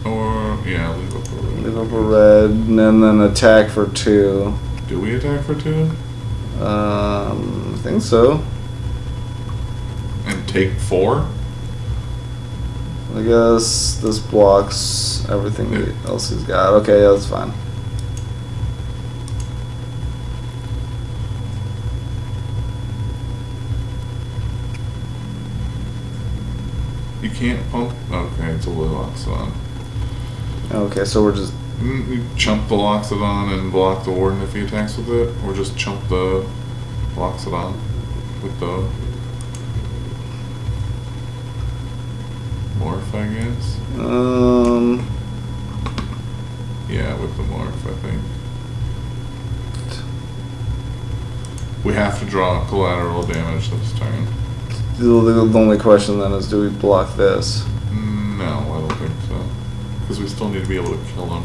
Or, yeah, leave up a red. Leave up a red, and then attack for 2. Do we attack for 2? I think so. And take 4? I guess this blocks everything else he's got. Okay, yeah, that's fine. You can't pump. Okay, it's a Loxodon. Okay, so we're just. You chump the Loxodon and block the Warden if he attacks with it, or just chump the Loxodon with the morph, I guess. Yeah, with the morph, I think. We have to draw collateral damage this turn. The only question then is, do we block this? No, I don't think so. Because we still need to be able to kill him.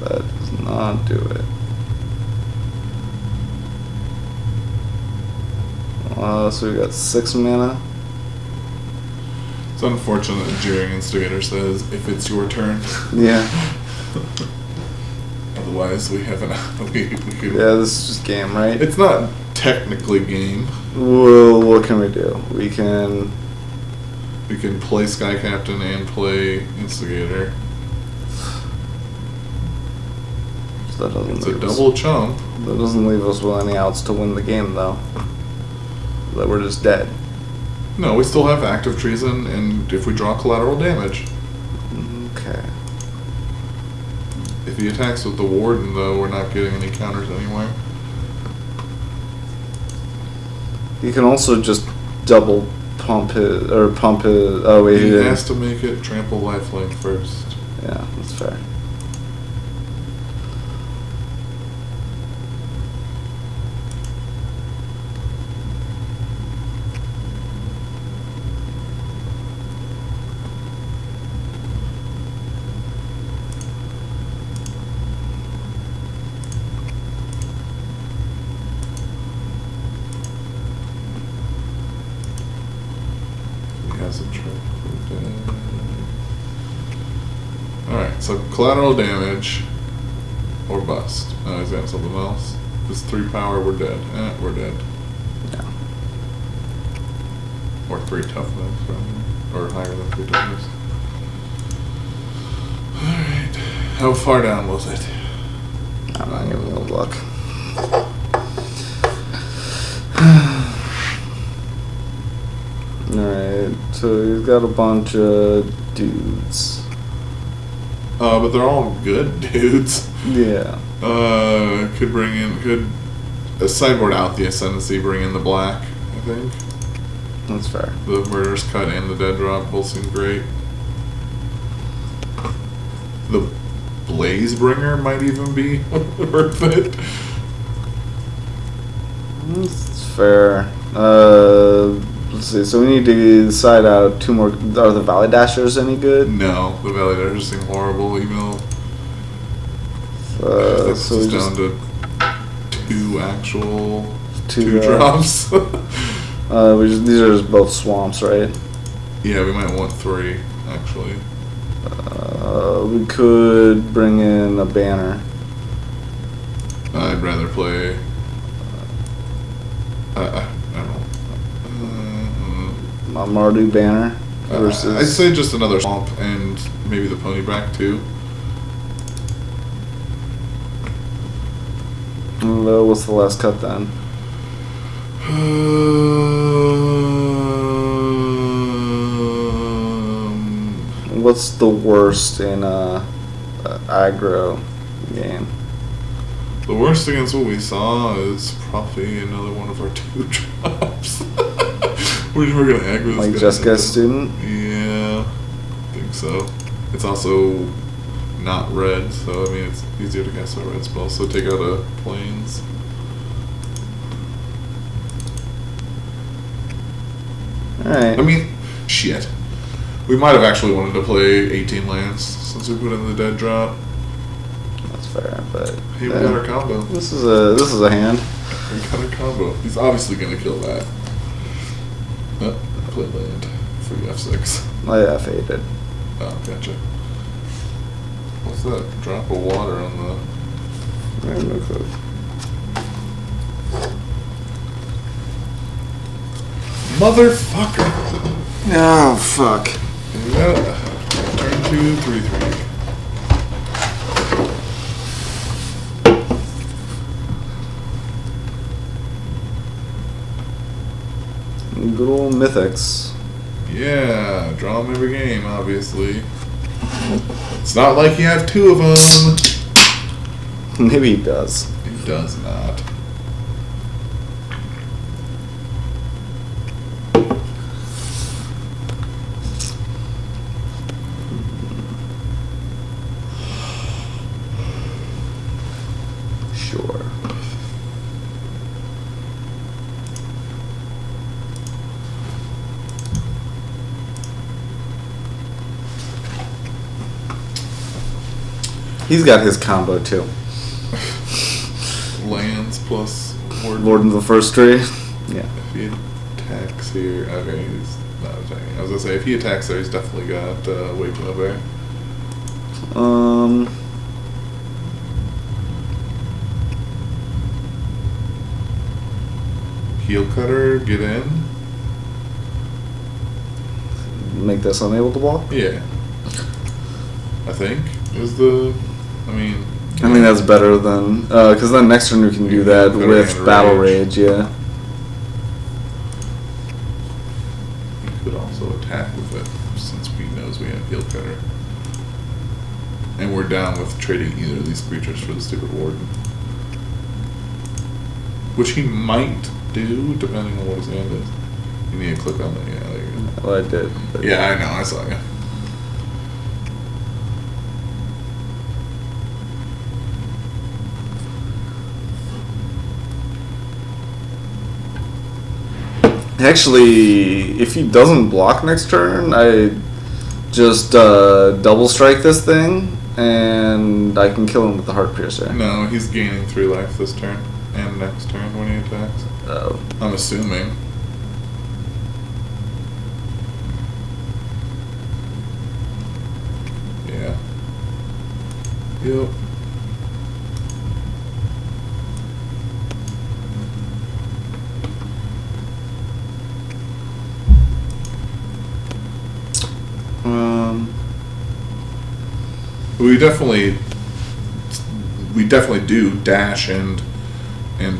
That does not do it. So we got 6 mana. It's unfortunate that Jeering Instigator says, if it's your turn. Yeah. Otherwise, we have we could, yeah, this is just game, right? It's not technically game. Well, what can we do? We can play Sky Captain and play Instigator. So that doesn't it's a double chump. That doesn't leave us with any outs to win the game, though. That we're just dead. No, we still have active treason, and if we draw collateral damage. Okay. If he attacks with the Warden, though, we're not getting any counters anyway. You can also just double pump his, or pump his. Oh wait, he has to make it trample lifelink first. Yeah, that's fair. Alright, so collateral damage or bust. Oh, is that something else? This 3 power, we're dead. We're dead. Yeah. Or 3 toughness, or higher than 3 toughness. Alright. How far down was it? I'm not giving it a look. Alright, so he's got a bunch of dudes. But they're all good dudes. Yeah. Could a sideboard out the Ascendancy, bring in the black, I think. That's fair. The Murderous Cut and the Dead Drop both seem great. The Blaze Bringer might even be worth it. That's fair. Let's see. So we need to decide out 2 more. Are the Valley Dashers any good? No, the Valley Dashers seem horrible, even though So we down just to 2 actual 2 drops. these are just both swamps, right? Yeah, we might want 3 actually. We could bring in a banner. I'd rather play. I don't know. A Mardu banner versus. I'd say just another swamp and maybe the ponyback too. What's the last cut then? What's the worst in aggro game? The worst against what we saw is probably another one of our 2 drops. We're gonna aggro this Like guy. Jessica's student? Yeah, I think so. It's also not red, so I mean it's easier to cast a red spell. So take out a plains. Alright. I mean, shit. We might have actually wanted to play 18 lands since we put in the dead drop. That's fair, but Hey, we got our combo. this is a hand. We got our combo. He's obviously gonna kill that. Oh, play land for F6. I F8'd. Oh, gotcha. What's that drop of water on the... I have no clue. Motherfucker! Oh fuck. Yeah. Turn 2, 3/3. Good old Mythics. Yeah, draw them every game, obviously. It's not like you have 2 of them. Maybe he does. He does not. Sure. He's got his combo too. Lands plus Warden. Lord of the first tree. Yeah. If he attacks here, okay, he's not attacking. I was gonna say, if he attacks there, he's definitely got Waking of Air. Heel Cutter, get in. Make this unable to block. Yeah. I think is the. I mean, that's better than because then next turn we can do that Cutter with and Battle Rage. Yeah. he could also attack with it since we knows we have Heel Cutter. And we're down with trading either of these creatures for the stupid Warden. Which he might do, depending on what his hand is. You need to click on that, yeah, there you go. Well, I did. But Yeah, I know, I saw you. Actually, if he doesn't block next turn, I just double strike this thing, and I can kill him with the Heart Piercer. No, he's gaining 3 life this turn, and next turn when he attacks. Oh. I'm assuming. Yeah. Yep. We definitely do dash and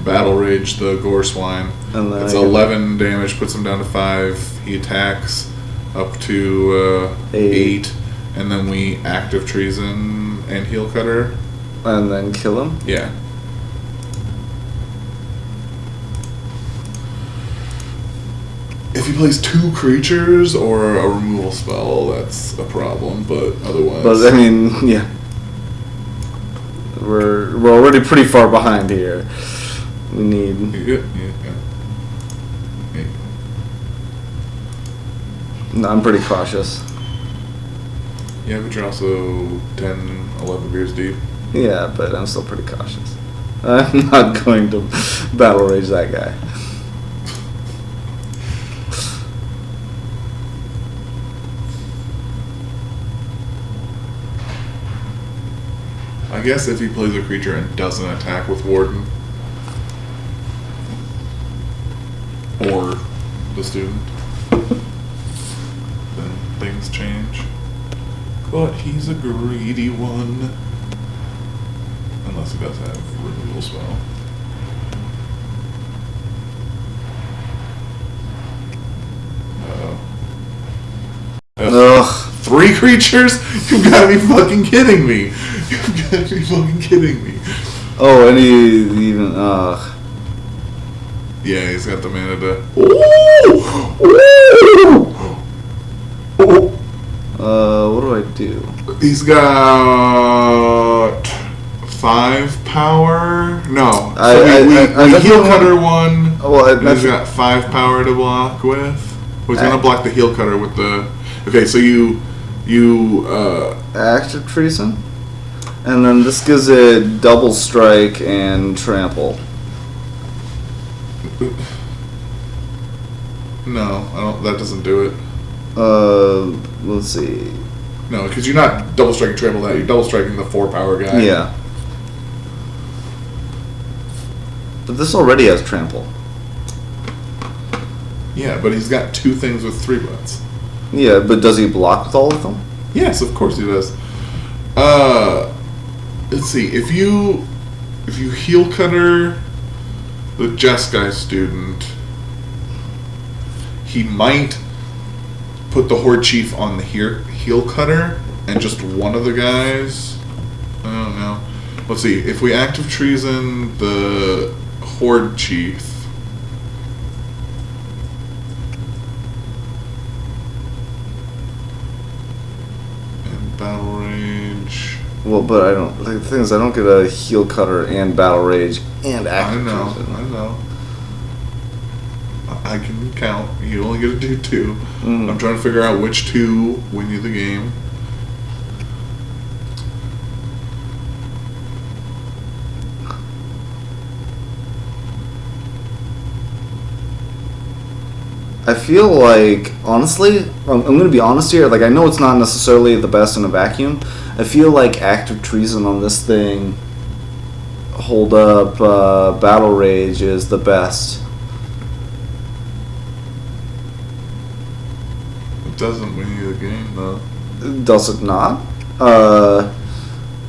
battle rage the Gore Swine. And then It's I can- 11 damage, puts him down to 5. He attacks up to 8, and then we active treason and heel cutter. And then kill him. Yeah. If he plays 2 creatures or a removal spell, that's a problem. But otherwise, But I mean, yeah, we're already pretty far behind here. We need. Yeah. No, I'm pretty cautious. Yeah, but you're also 10, 11 beers deep. Yeah, but I'm still pretty cautious. I'm not going to battle rage that guy. I guess if he plays a creature and doesn't attack with Warden or the student, then things change. But he's a greedy one. Unless he does have removal spell. Ugh. 3 creatures? You've got to be fucking kidding me. You've got to be fucking kidding me. Oh, and he even. Yeah, he's got the mana to. What do I do? He's got 5 power. No, we heal cutter 1. Well, and he's got 5 power to block with. He's gonna block the heal cutter with the. Okay, so you Act of treason, and then this gives it double strike and trample. No, I don't. That doesn't do it. Let's see. No, because you're not double striking trample that. You're double striking the 4 power guy. Yeah. But this already has trample. Yeah, but he's got 2 things with 3 butts. Yeah, but does he block with all of them? Yes, of course he does. Let's see. If you heal cutter the Jeskai student, he might put the Horde Chief on the heal cutter and just one of the guys. I don't know. Let's see. If we active treason the Horde Chief. Battle Rage. Well, but I don't. Like, the thing is, I don't get a heal cutter and battle rage and active treason. I know. I can count. You only get to do 2. Mm. I'm trying to figure out which 2 win you the game. I feel like, honestly, I'm going to be honest here. Like, I know it's not necessarily the best in a vacuum. I feel like active treason on this thing, hold up, battle rage is the best. It doesn't win you the game, though. Does it not?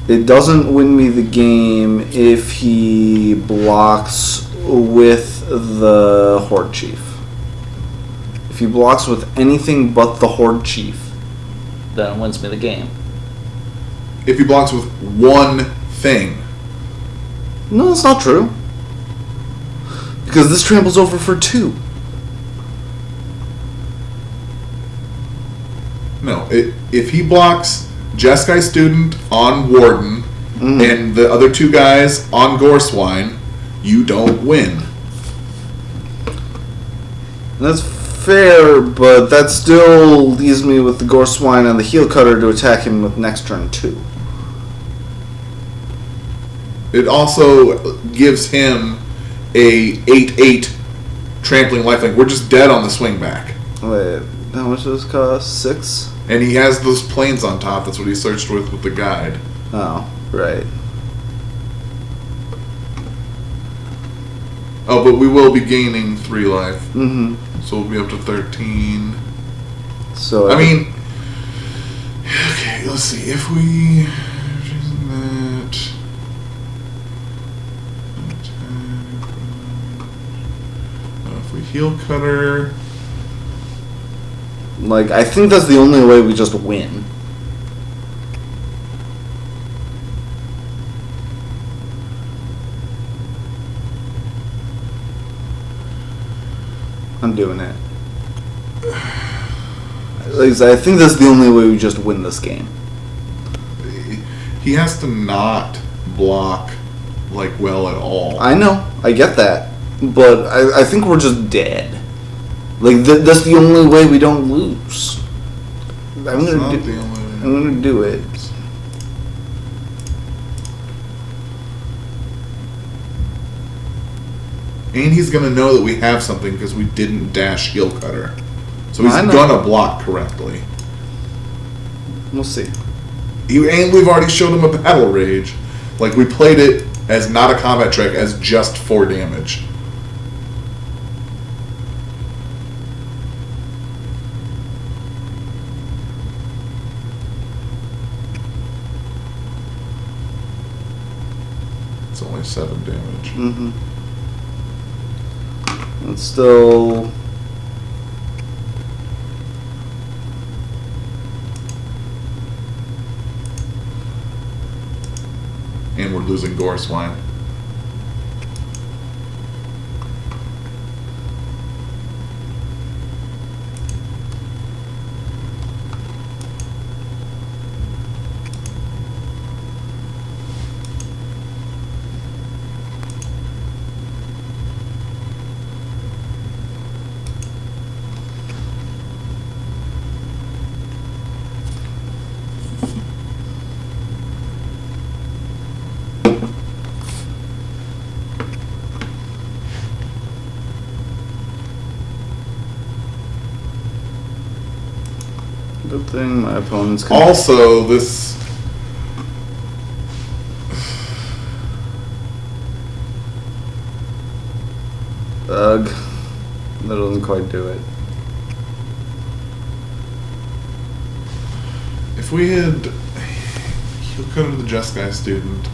It doesn't win me the game if he blocks with the Horde Chief. If he blocks with anything but the Horde Chief, then it wins me the game. If he blocks with one thing. No, that's not true. Because this tramples over for 2. No, if he blocks Jeskai Student on Warden and the other 2 guys on Goreswine, you don't win. That's fair, but that still leaves me with the Goreswine and the Heel Cutter to attack him with next turn 2. It also gives him a 8/8 trampling lifelink. We're just dead on the swing back. Wait, how much does this cost? 6? And he has those planes on top. That's what he searched with the guide. Oh, right. Oh, but we will be gaining 3 life. Mm-hmm. So we'll be up to 13. So I mean, okay, let's see. If we... that... If we heal cutter... like, I think that's the only way we just win. I'm doing it. Like I said, I think that's the only way we just win this game. He has to not block like well at all. I know, I get that, but I think we're just dead. Like that's the only way we don't lose. I'm gonna do it. And he's gonna know that we have something because we didn't dash heel cutter. So he's I know. gonna block correctly. We'll see. And we've already showed him a battle rage. Like, we played it as not a combat trick, as just 4 damage. It's only 7 damage. Mm-hmm. It's still... And we're losing Gore Swine. Good thing my opponent's can Also, this... Ugh. That doesn't quite do it. If we had... He'll go to the Just Guy student.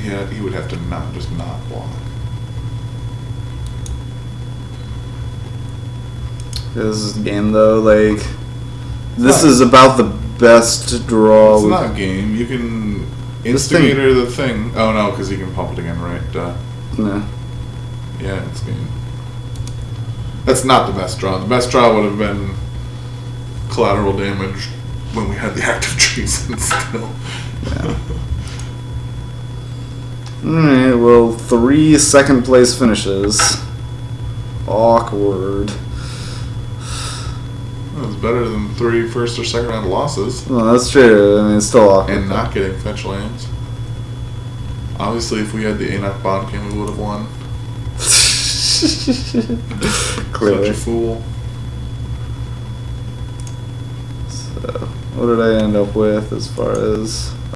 Yeah, he would have to not block. This game, though, like... This is about the best draw. It's not a game. You can instigator the thing. Oh, no, because you can pump it again, right? No. Yeah, it's game. That's not the best draw. The best draw would have been collateral damage when we had the active treason still. Yeah. Alright, well, 3 second place finishes. Awkward. Well, it's better than 3 first or second round losses. Well, that's true. I mean, it's still awkward. And not getting fetch lands. Obviously, if we had the Enoch Bond game, we would have won. Clearly. Such a fool. So, what did I end up with as far as...